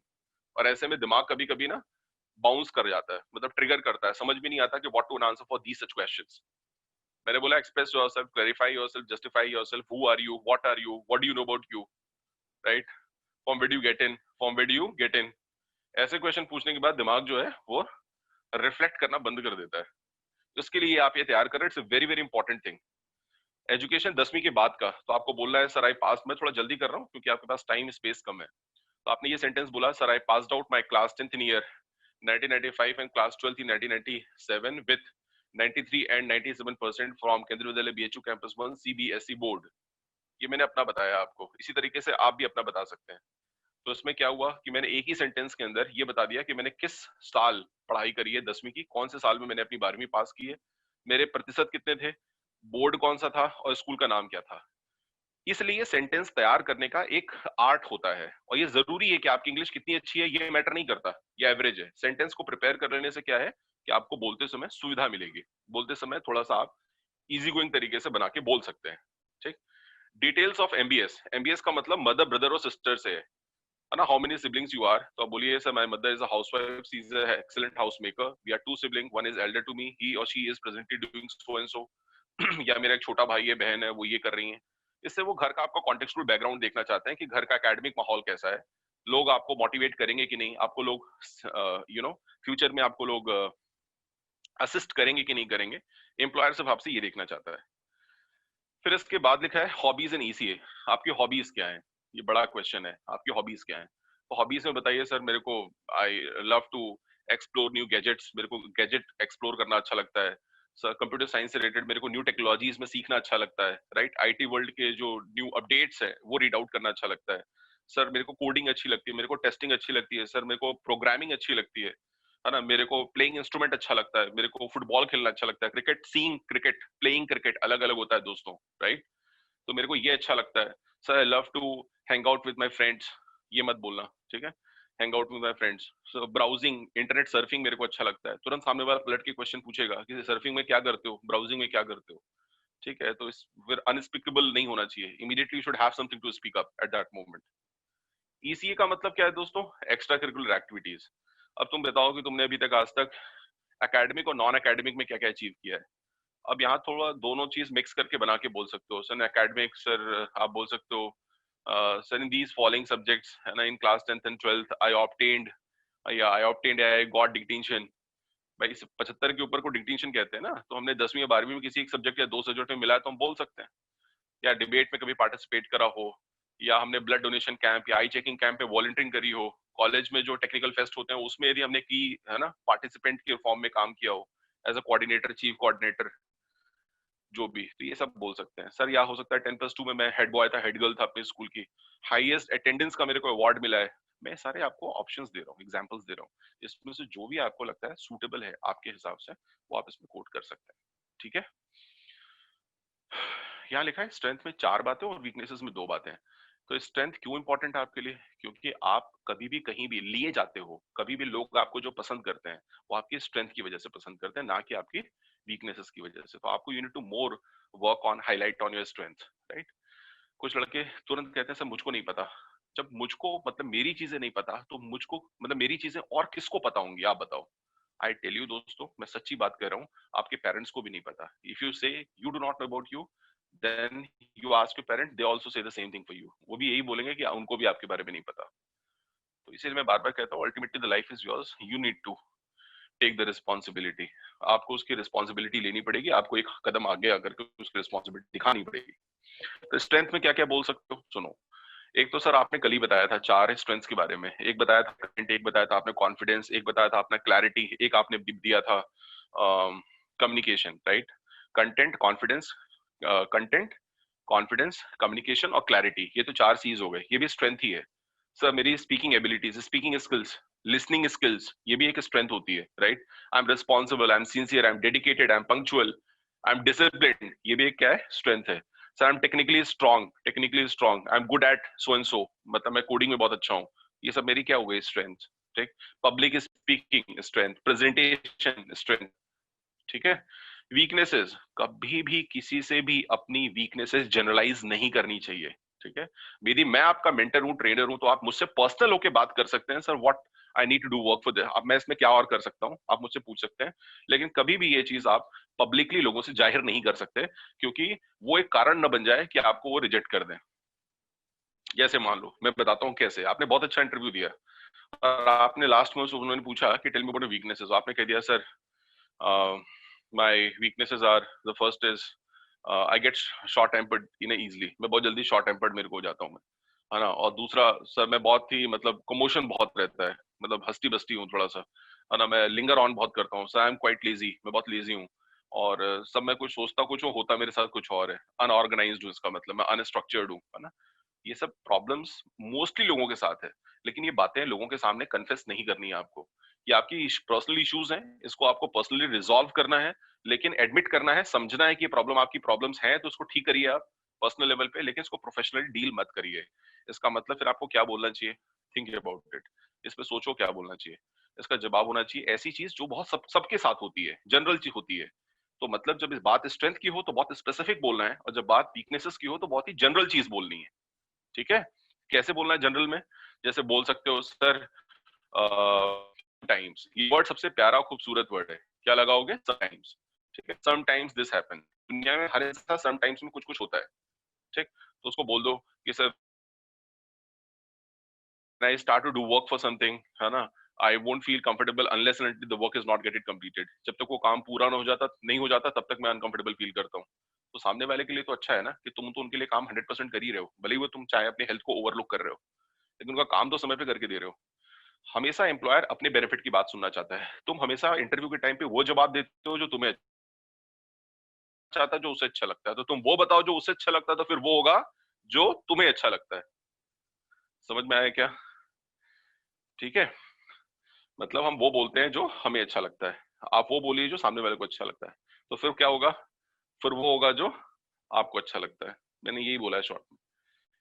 और ऐसे में दिमाग कभी कभी ना बाउंस कर जाता है, मतलब ट्रिगर करता है, समझ भी नहीं आता कि what to answer for these such questions. मैंने बोला express yourself, clarify yourself, justify yourself, who are you, what are you, what do you know about you, right, from where do you get in, from where do you get in. ऐसे question पूछने के बाद दिमाग जो है वो reflect करना बंद कर देता है। इसके लिए आप ये तैयार करें, it's a very very important thing. Education 10वीं के बाद का, तो आपको बोलना है सर आई पास, मैं थोड़ा जल्दी कर रहा हूँ क्योंकि आपके पास टाइम स्पेस कम है। तो आपने ये सेंटेंस बोला, sir I passed out my class 10th in year 1995 and class 12th in 1997 with 93 and 97% from केंद्रीय विद्यालय बीएचयू कैंपस 1 सीबीएसई बोर्ड। ये मैंने अपना बताया आपको, इसी तरीके से आप भी अपना बता सकते हैं। तो इसमें क्या हुआ कि मैंने एक ही सेंटेंस के अंदर ये बता दिया कि मैंने किस साल पढ़ाई करी है 10वीं की, कौन से साल में मैंने अपनी 12वीं पास की है, मेरे प्रतिशत कितने थे, बोर्ड कौन सा था और स्कूल का नाम क्या था। इसलिए सेंटेंस तैयार करने का एक आर्ट होता है, और ये जरूरी है कि आपकी इंग्लिश कितनी अच्छी है ये मैटर नहीं करता, ये एवरेज है। सेंटेंस को प्रिपेयर कर लेने से क्या है कि आपको बोलते समय सुविधा मिलेगी, बोलते समय थोड़ा सा आप इजी गोइंग तरीके से बना के बोल सकते हैं। ठीक, डिटेल्स ऑफ एमबीएस, एमबीएस का मतलब मदर ब्रदर और सिस्टर से है ना। How many siblings you are, तो आप बोलिए sir my mother is a housewife, she is a excellent house maker, we are 2 sibling, one is elder to me, he और she is presently doing so and so. या मेरा एक छोटा भाई है, बहन है, वो ये कर रही हैं। इससे वो घर का आपका कॉन्टेक्चुअल बैकग्राउंड देखना चाहते हैं कि घर का एकेडमिक माहौल कैसा है, लोग आपको मोटिवेट करेंगे कि नहीं, आपको लोग यू नो फ्यूचर में आपको लोग असिस्ट करेंगे कि नहीं करेंगे। एम्प्लॉयर सिर्फ आपसे ये देखना चाहता है। फिर इसके बाद लिखा है हॉबीज एंड ईसीए, आपकी हॉबीज क्या है, ये बड़ा क्वेश्चन है, आपकी हॉबीज क्या है। तो हॉबीज में बताइए सर मेरे को I love to explore new gadgets, मेरे को गैजेट एक्सप्लोर करना अच्छा लगता है। सर कंप्यूटर साइंस से रिलेटेड मेरे को न्यू टेक्नोलॉजीज में सीखना अच्छा लगता है, राइट, आईटी वर्ल्ड के जो न्यू अपडेट्स है वो रीड आउट करना अच्छा लगता है। सर मेरे को कोडिंग अच्छी लगती है, मेरे को टेस्टिंग अच्छी लगती है, सर मेरे को प्रोग्रामिंग अच्छी लगती है ना, मेरे को प्लेइंग इंस्ट्रूमेंट अच्छा लगता है, मेरे को फुटबॉल खेलना अच्छा लगता है, cricket, seeing cricket, playing cricket अलग अलग होता है दोस्तों, राइट? तो मेरे को ये अच्छा लगता है। Sir I love to hang out with my friends, ये मत बोलना, ठीक है? Hang out with my friends. So browsing, internet surfing मेरे को अच्छा लगता है। तुरंत सामने वाला पलट के क्वेश्चन पूछेगा कि सर्फिंग में क्या करते हो, ब्राउजिंग में क्या करते हो, ठीक है? तो इस फिर अनस्पीकेबल नहीं होना चाहिए, immediately you should have something to speak up at that moment. ECA का मतलब क्या है दोस्तों? Extra curricular activities. अब तुम बताओ कि तुमने अभी तक आज तक एकेडमिक और नॉन एकेडमिक में क्या क्या अचीव किया है। अब यहाँ थोड़ा दोनों चीज मिक्स करके बना के बोल सकते हो। सर एकेडमिक, सर आप बोल सकते हो sir in these following subjects, है ना, in class 10th and 12th I obtained, या आई गॉट डिक्टेंशन। भाई इस 75 के ऊपर को डिक्टेंशन कहते हैं ना, तो हमने 10वीं या 12वीं में किसी एक सब्जेक्ट या 2 सब्जेक्ट में मिला है तो हम बोल सकते हैं। या डिबेट में कभी पार्टिसिपेट करा हो, या हमने ब्लड डोनेशन कैंप या आई चेकिंग कैंप पे वॉलंटियरिंग करी हो, कॉलेज में जो टेक्निकल फेस्ट होते हैं उसमें यदि हमने की, है ना, पार्टिसिपेंट के फॉर्म में काम किया हो as a coordinator, chief coordinator, जो भी, तो ये सब बोल सकते हैं। सर या हो सकता है 10+2 में मैं हेड बॉय था, हेड गर्ल था अपने स्कूल की, हाईएस्ट अटेंडेंस का मेरे को अवार्ड मिला है। मैं सारे आपको ऑप्शंस दे रहा हूँ, एग्जांपल्स दे रहा हूँ, इसमें से जो भी आपको लगता है सूटेबल है आपके हिसाब से वो आप इसमें कोट कर सकते हैं, ठीक है? यहाँ लिखा है स्ट्रेंथ में 4 बातें और वीकनेसेस में 2 बातें। तो स्ट्रेंथ क्यों इंपॉर्टेंट है आपके लिए? क्योंकि आप कभी भी कहीं भी लिए जाते हो, कभी भी लोग आपको जो पसंद करते हैं वो आपकी स्ट्रेंथ की वजह से पसंद करते हैं, ना कि आपकी वीकनेसेस की वजह से। तो आपको you need to more work on, highlight on your strength, right? कुछ लड़के तुरंत कहते हैं सर मुझको नहीं पता। जब मुझको मतलब मेरी चीजें नहीं पता तो मुझको मतलब मेरी चीजें और किसको पता होंगी, आप बताओ? आई टेल यू दोस्तों, मैं सच्ची बात कर रहा हूँ, आपके पेरेंट्स को भी नहीं पता। If you say you do not know about you, then you ask your parent, they also say the same thing for you. वो भी यही बोलेंगे कि उनको भी आपके बारे में नहीं पता। तो इसीलिए मैं बार बार कहता हूँ, ultimately the life is yours, you need to take the responsibility. आपको उसकी रिस्पॉन्सिबिलिटी लेनी पड़ेगी, आपको एक कदम आगे आकर के उसकी रिस्पॉन्सिबिलिटी दिखानी पड़ेगी। तो स्ट्रेंथ में क्या क्या बोल सकते हो, सुनो। एक तो सर आपने कल ही बताया था 4 स्ट्रेंथ्स के बारे में, एक बताया था कंटेंट, एक बताया था आपने कॉन्फिडेंस, एक बताया था आपने क्लैरिटी, एक आपने दिया था communication, right? Content, confidence, content, confidence, communication और क्लैरिटी, ये तो 4 चीज हो गए, ये भी स्ट्रेंथ ही है। सर मेरी speaking abilities, speaking skills, listening skills, ये भी एक स्ट्रेंथ होती है, right? I am responsible, I am sincere, I am dedicated, I am punctual, I am disciplined, ये भी एक क्या है, स्ट्रेंथ है। Sir I am technically strong, I am good at so and सो, मतलब मैं कोडिंग में बहुत अच्छा हूँ, ये सब मेरी क्या हो गई, स्ट्रेंथ, ठीक? Public speaking strength, presentation strength, ठीक है? वीकनेसेस, कभी भी किसी से भी अपनी वीकनेसेस जनरलाइज नहीं करनी चाहिए, ठीक है? यदि मैं आपका मेंटर हूँ, ट्रेनर हूँ, तो आप मुझसे पर्सनल होके बात कर सकते हैं, sir what I need to do work for this, अब मैं इसमें क्या और कर सकता हूँ, आप मुझसे पूछ सकते हैं। लेकिन कभी भी ये चीज आप पब्लिकली लोगों से जाहिर नहीं कर सकते, क्योंकि वो एक कारण न बन जाए कि आपको वो रिजेक्ट कर दें। जैसे मान लो, मैं बताता हूँ कैसे। आपने बहुत अच्छा इंटरव्यू दिया और आपने लास्ट में उन्होंने पूछा कि tell me about your weaknesses, आपने कह दिया sir my weaknesses are, the first is I get short tempered in easily, मैं बहुत जल्दी शॉर्ट टेम्पर्ड मेरे को हो जाता हूँ मैं, है ना? और दूसरा सर मैं बहुत ही मतलब कमोशन बहुत रहता है, मतलब हस्ती बस्ती हूँ थोड़ा सा, है ना? मैं लिंगर ऑन बहुत करता हूँ। Sir I am quite lazy, मैं बहुत लेजी हूँ। और सब मैं कुछ सोचता कुछ हूँ, होता मेरे साथ कुछ और है। अनऑर्गेनाइज्ड हूँ, इसका मतलब मैं अनस्ट्रक्चर्ड हूँ, है ना? ये सब प्रॉब्लम्स मोस्टली लोगों के साथ है, लेकिन ये बातें लोगों के सामने कन्फेस नहीं करनी है आपको। ये आपकी पर्सनल इश्यूज हैं, इसको आपको पर्सनली रिजॉल्व करना है, लेकिन एडमिट करना है, समझना है कि ये प्रॉब्लम आपकी प्रॉब्लम्स हैं, तो उसको ठीक करिए आप पर्सनल लेवल पे, लेकिन इसको प्रोफेशनली डील मत करिए। इसका मतलब फिर आपको क्या बोलना चाहिए, थिंक अबाउट इट, इस पे सोचो क्या बोलना चाहिए। इसका जवाब होना चाहिए ऐसी चीज जो बहुत सबके साथ होती है, जनरल चीज होती है। तो मतलब जब इस बात स्ट्रेंथ की हो तो बहुत स्पेसिफिक बोलना है, और जब बात वीकनेसेस की हो तो बहुत ही जनरल चीज बोलनी है, ठीक है? कैसे बोलना है जनरल में? जैसे बोल सकते हो सर टाइम्स, ये वर्ड सबसे प्यारा खूबसूरत वर्ड है, क्या लगाओगे? समटाइम्स, ठीक है? समटाइम्स दिस हैपन, दुनिया में हर इंसान समटाइम्स में कुछ कुछ होता है, ठीक? तो उसको बोल दो कि sir I start to do work for something, है ना, I won't feel comfortable unless and until the work is not get completed. जब तक वो काम पूरा नहीं हो जाता तब तक मैं अनकंफर्टेबल फील करता हूँ। तो सामने वाले के लिए तो अच्छा है ना कि तुम तो उनके लिए काम 100% कर ही रहे हो, भले ही वो तुम चाहे अपनी हेल्थ को ओवरलुक कर रहे हो, लेकिन उनका काम तो समय पे करके दे रहे हो। हमेशा एम्प्लॉयर अपने बेनिफिट की बात सुनना चाहता है। तुम हमेशा इंटरव्यू के टाइम पे वो जवाब देते हो जो तुम्हें चाहता है, जो उसे अच्छा लगता है, तो तुम वो बताओ जो उसे अच्छा लगता है, तो फिर वो होगा जो तुम्हें अच्छा लगता है। समझ में आया क्या? ठीक है, मतलब हम वो बोलते हैं जो हमें अच्छा लगता है, आप वो बोलिए जो सामने वाले को अच्छा लगता है, तो फिर क्या होगा? फिर वो होगा जो आपको अच्छा लगता है। मैंने यही बोला है शॉर्ट में।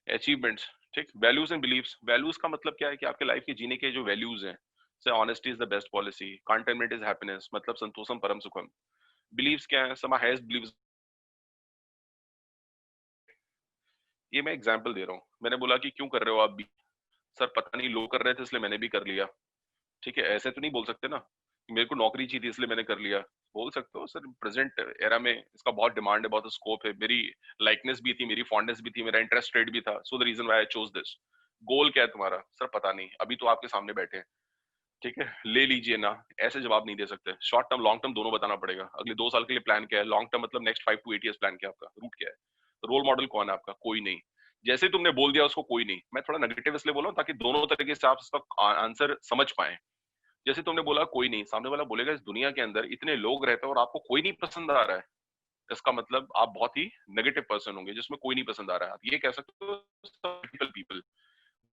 अचीवमेंट्स, ठीक। वैल्यूज एंड बिलीव्स, वैल्यूज का मतलब क्या है कि आपके लाइफ के जीने के जो वैल्यूज हैं, से honesty is the best policy, containment is happiness, मतलब संतोषम परम सुखम। बिलीव्स क्या है? समा हैज बिलीव्स। ये मैं एग्जांपल दे रहा हूँ। मैंने बोला कि क्यों कर रहे हो आप भी? सर पता नहीं, लोग कर रहे थे इसलिए मैंने भी कर लिया। ठीक है, ऐसे तो नहीं बोल सकते ना कि मेरे को नौकरी चाहिए थी इसलिए मैंने कर लिया। बोल सकते हो सर प्रेजेंट एरा में इसका बहुत डिमांड है, बहुत स्कोप है, मेरी लाइकनेस भी थी, मेरी फॉन्डनेस भी थी, मेरा इंटरेस्ट रेट भी था, so the reason why I chose this. Goal क्या है तुम्हारा? सर पता नहीं, अभी तो आपके सामने बैठे हैं। ठीक है, ले लीजिए ना, ऐसे जवाब नहीं दे सकते। शॉर्ट टर्म लॉन्ग टर्म दोनों बताना पड़ेगा। अगले 2 साल के लिए प्लान क्या है? लॉन्ग टर्म मतलब नेक्स्ट 5 to 8 years प्लान क्या है आपका? रूट क्या है? रोल मॉडल कौन है आपका? कोई नहीं। जैसे ही तुमने बोल दिया उसको कोई नहीं, मैं थोड़ा नेगेटिव इसलिए बोल रहा हूँ ताकि दोनों तरीके से आप इसका आंसर समझ पाए। जैसे तुमने बोला कोई नहीं, सामने वाला बोलेगा इस दुनिया के अंदर इतने लोग रहते हैं और आपको कोई नहीं पसंद आ रहा है, इसका मतलब आप बहुत ही नेगेटिव पर्सन होंगे जिसमें कोई नहीं पसंद आ रहा है। आप ये कह सकते हो पीपल,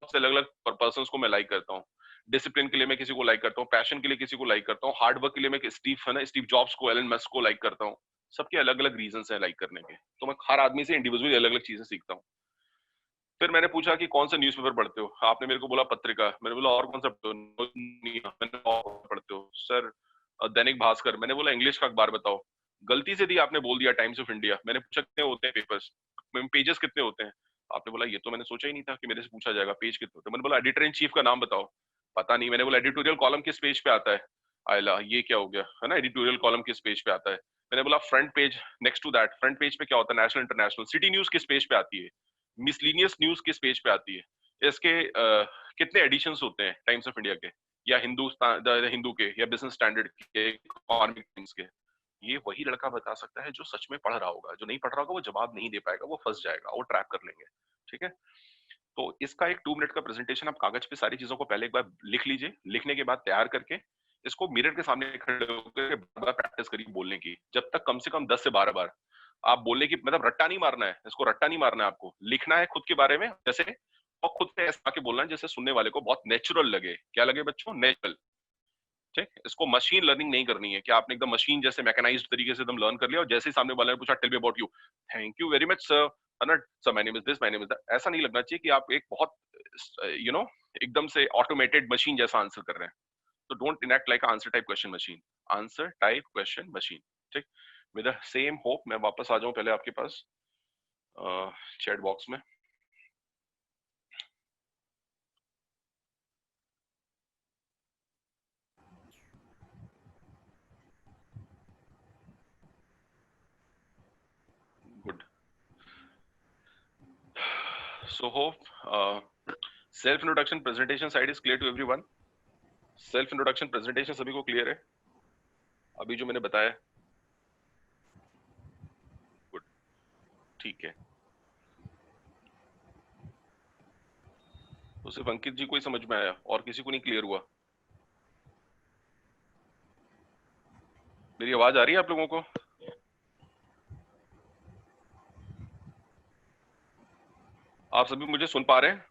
बहुत से अलग अलग पर्सन को मैं लाइक करता हूँ। डिसिप्लिन के लिए मैं किसी को लाइक करता हूँ, पैशन के लिए किसी को लाइक करता हूँ, हार्ड वर्क के लिए मैं स्टीव जॉब्स को, एलन मस्क को लाइक करता हूँ। सबके अलग अलग रीजन है लाइक करने के, तो मैं हर आदमी से इंडिविजुअली अलग अलग चीजें सीखता हूँ। फिर मैंने पूछा कि कौन सा न्यूज़पेपर पढ़ते हो? आपने मेरे को बोला पत्रिका। मैंने बोला और कौन सा पढ़ते हो? मैंने और पढ़ते हो सर? दैनिक भास्कर। मैंने बोला इंग्लिश का अखबार बताओ। गलती से दी आपने बोल दिया टाइम्स ऑफ इंडिया। मैंने पूछा कितने होते हैं पेपर्स, पेजेस कितने होते हैं? आपने बोला ये तो मैंने सोचा ही नहीं था कि मेरे से पूछा जाएगा, पेज कितने होते हैं। मैंने बोला एडिटर इन चीफ का नाम बताओ। पता नहीं। मैंने बोला एडिटोरियल कॉलम किस पेज पे आता है? आयला ये क्या हो गया, है ना, एडिटोरियल कॉलम किस पेज पे आता है? मैंने बोला front page, next to that front page पे क्या होता है? National international. सिटी न्यूज किस पेज पे आती है? मिसलीनियस न्यूज किस पेज पे आती है? इसके कितने एडिशंस होते हैं टाइम्स ऑफ इंडिया के, या हिंदुस्तान द हिंदू के, या बिजनेस स्टैंडर्ड के, इकोनॉमिक टाइम्स के? ये वही लड़का बता सकता है जो सच में पढ़ रहा होगा। जो नहीं पढ़ रहा होगा वो जवाब नहीं दे पाएगा, वो फंस जाएगा, वो ट्रैप कर लेंगे। ठीक है, तो इसका एक 2 मिनट का प्रेजेंटेशन आप कागज पे सारी चीजों को पहले एक बार लिख लीजिए। लिखने के बाद तैयार करके इसको मिरर के सामने खड़े होकर बार प्रैक्टिस करिए बोलने की, जब तक कम से कम 10 से 12 बार। आप बोलने की मतलब रट्टा नहीं मारना है, इसको रट्टा नहीं मारना है, आपको लिखना है खुद के बारे में जैसे, और खुद से ऐसा के बोलना है जैसे सुनने वाले को बहुत नेचुरल लगे। क्या लगे बच्चों? नेचुरल। ठीक, इसको मशीन लर्निंग नहीं करनी है कि आपने एकदम मशीन जैसे मैकेनाइज्ड तरीके से एकदम लर्न कर लिया और जैसे ही सामने वाले ने पूछा tell me about you, thank you very much sir, है ना, sir my name is this, my name is that. ऐसा नहीं लगना चाहिए कि आप एक बहुत एकदम से ऑटोमेटेड मशीन जैसा आंसर कर रहे हैं। तो don't enact like answer type question machine, answer type question machine. ठीक, विद द सेम होप मैं वापस आ जाऊं पहले आपके पास चैट बॉक्स में। Good, so hope self introduction presentation side is clear to everyone. Self introduction presentation सभी को क्लियर है अभी जो मैंने बताया? गुड, ठीक है। तो सिर्फ अंकित जी को ही समझ में आया और किसी को नहीं क्लियर हुआ? मेरी आवाज आ रही है आप लोगों को? आप सभी मुझे सुन पा रहे हैं?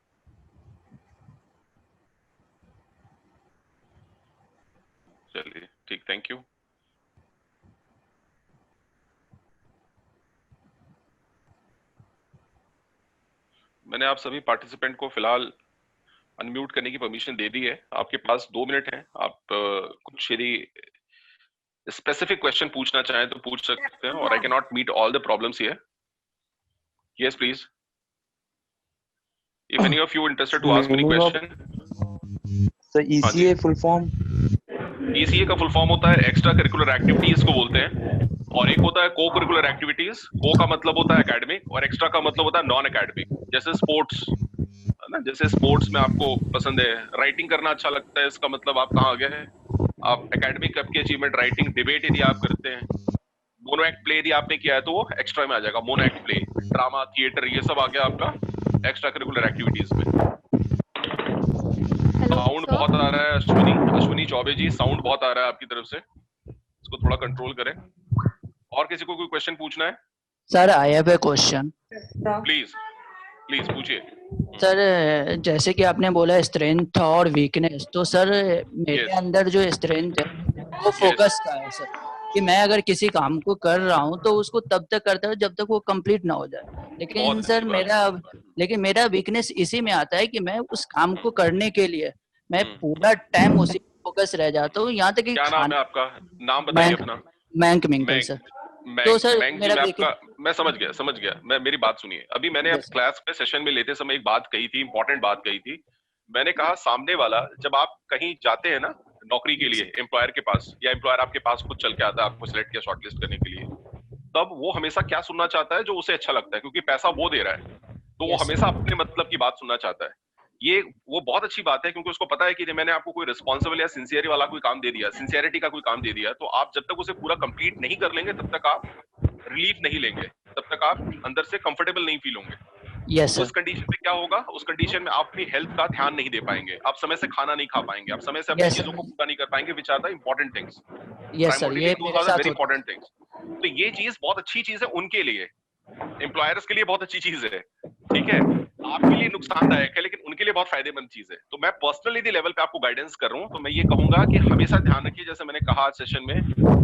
चलिए ठीक, थैंक यू। मैंने आप सभी पार्टिसिपेंट को फिलहाल अनम्यूट करने की परमिशन दे दी है। आपके पास 2 मिनट है, आप कुछ यदि स्पेसिफिक क्वेश्चन पूछना चाहें तो पूछ सकते हैं, और I can not meet all the problems here. Yes please, if any of you interested to ask any question. Sir ECA full form? ECA का फुल फॉर्म होता है एक्स्ट्रा करिकुलर एक्टिविटीज को बोलते हैं, और एक होता है को करिकुलर एक्टिविटीज। को का मतलब होता है एकेडमिक और एक्स्ट्रा का मतलब होता है नॉन एकेडमिक। जैसे स्पोर्ट्स, है ना, जैसे स्पोर्ट्स में आपको पसंद है, राइटिंग करना अच्छा लगता है, इसका मतलब आप कहाँ गए हैं? आप एकेडमिक आपकी अचीवमेंट राइटिंग, डिबेट यदि आप करते हैं, मोनो एक्ट प्ले यदि आपने किया है तो वो एक्स्ट्रा में आ जाएगा। Mono act play, drama, theatre, ये सब आ गया आपका एक्स्ट्रा करिकुलर एक्टिविटीज में। साउंड बहुत आ रहा है अश्विनी चौबे जी, साउंड बहुत आ रहा है आपकी तरफ से, इसको थोड़ा कंट्रोल करें। और किसी को कोई क्वेश्चन पूछना है? Sir I have a question. Please please पूछिए। सर जैसे कि आपने बोला स्ट्रेंथ और वीकनेस, तो सर मेरे Yes. अंदर जो स्ट्रेंथ है वो फोकस का है सर, कि मैं अगर किसी काम को कर रहा हूँ तो उसको तब तक करता हूँ जब तक वो कंप्लीट ना हो जाए। लेकिन बहुत सर अच्छी बात। मेरा वीकनेस इसी में आता है कि मैं उस काम को करने के लिए मैं हम्म, पूरा टाइम उसी फोकस रह जाता हूँ, यहाँ तक कि क्या नाम है खाना। आपका? नाम बताइए मैंक अपना। मैंक मिंकल मैंग। सर। तो मैंग सर मैंग जी, मेरा मैं आपका, वीकनेस। मैं समझ गया। मैं, मेरी बात सुनिए। अभी मैंने अब यस क्लास में सेशन में लेते समय एक बात कही थी, इंपॉर्टेंट बात कही थी। मैंने कहा सामने वाला, जब आप कहीं जाते हैं ना नौकरी के लिए सर। एम्प्लॉयर के पास, या एम्प्लॉयर आपके पास खुद चल के आता है आपको सिलेक्ट या शॉर्टलिस्ट करने के लिए, तब वो हमेशा क्या सुनना चाहता है? जो उसे अच्छा लगता है, क्योंकि पैसा वो दे रहा है, तो वो यस हमेशा अपने मतलब की बात सुनना चाहता है। ये वो बहुत अच्छी बात है, क्योंकि उसको पता है कि मैंने आपको कोई रिस्पॉन्सिबल या सिंसियरिटी वाला कोई काम दे दिया, सिंसियरिटी का कोई काम दे दिया, तो आप जब तक उसे पूरा कंप्लीट नहीं कर लेंगे तब तक आप रिलीफ नहीं लेंगे, तब तक आप अंदर से कंफर्टेबल नहीं फील होंगे। यस उस सर। कंडीशन में क्या होगा? उस कंडीशन में आप अपनी हेल्थ का ध्यान नहीं दे पाएंगे, आप समय से खाना नहीं खा पाएंगे, आप समय से अपनी यस चीजों को सर। पूरा नहीं कर पाएंगे, which are the important things. Yes sir, primarily ये दोस मेरे आर द साथ वेरी होता है। Important things. तो ये चीज बहुत अच्छी चीज है उनके लिए, एम्प्लॉयर्स के लिए बहुत अच्छी चीज है, ठीक है। आपके लिए नुकसानदायक है, लेकिन उनके लिए बहुत फायदेमंद चीज है। तो मैं पर्सनली यदि लेवल पे आपको गाइडेंस कर रहा हूं, तो मैं ये कहूंगा कि हमेशा ध्यान रखिए, जैसे मैंने कहा आज सेशन में,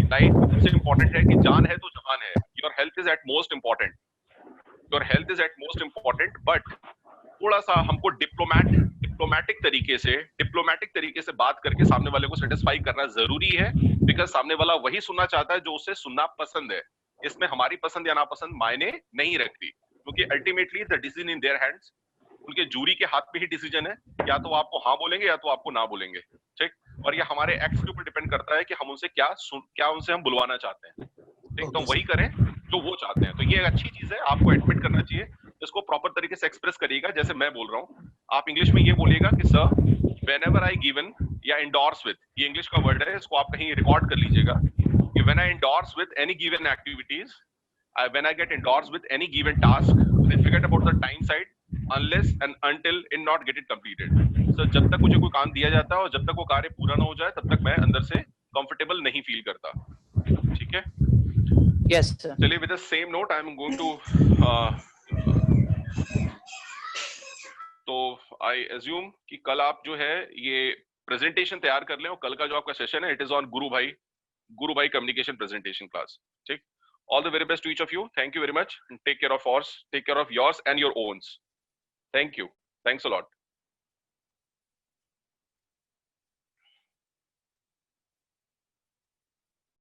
लाइफ में सबसे इंपॉर्टेंट है कि जान है तो जहान है। Your health is at most important, your health is at most important, but थोड़ा सा हमको डिप्लोमेटिक तरीके से बात करके सामने वाले को सेटिस्फाई करना जरूरी है, बिकॉज सामने वाला वही सुनना चाहता है जो उसे सुनना पसंद है। इसमें हमारी पसंद या नापसंद मायने नहीं रखती, क्योंकि ultimately the decision in their hands. उनके जूरी के हाथ में ही डिसीजन है, या तो आपको हाँ बोलेंगे या तो आपको ना बोलेंगे, ठीक। और ये हमारे एक्ट्स के ऊपर डिपेंड करता है कि हम उनसे क्या उनसे हम बुलवाना चाहते हैं, ठीक। तो ओके वही सर। करें जो वो चाहते हैं। तो ये एक अच्छी चीज है, आपको एडमिट करना चाहिए। इसको प्रॉपर तरीके से एक्सप्रेस करिएगा, जैसे मैं बोल रहा हूँ। आप इंग्लिश में ये बोलिएगा कि सर, व्हेनेवर आई गिवन, या इंडोर्स विद, ये इंग्लिश का वर्ड है, इसको आप कहीं रिकॉर्ड कर लीजिएगा कि when I endorse with any given activities, when I get endorsed with any given task, then forget about the time side unless and until it not get it completed. So जब तक मुझे कोई काम दिया जाता है और जब तक वो कार्य पूरा ना हो जाए, तब तक मैं अंदर से कंफर्टेबल नहीं फील करता, ठीक है। Yes sir. चलिए, with the same note, I am going to तो I assume कि कल आप जो है ये प्रेजेंटेशन तैयार कर लें, और कल का जो आपका सेशन है, इट इज ऑन गुरु भाई कम्युनिकेशन प्रेजेंटेशन क्लास, ठीक। All the very best to each of you. Thank you very much, and take care of yours and your owns. Thank you. Thanks a lot.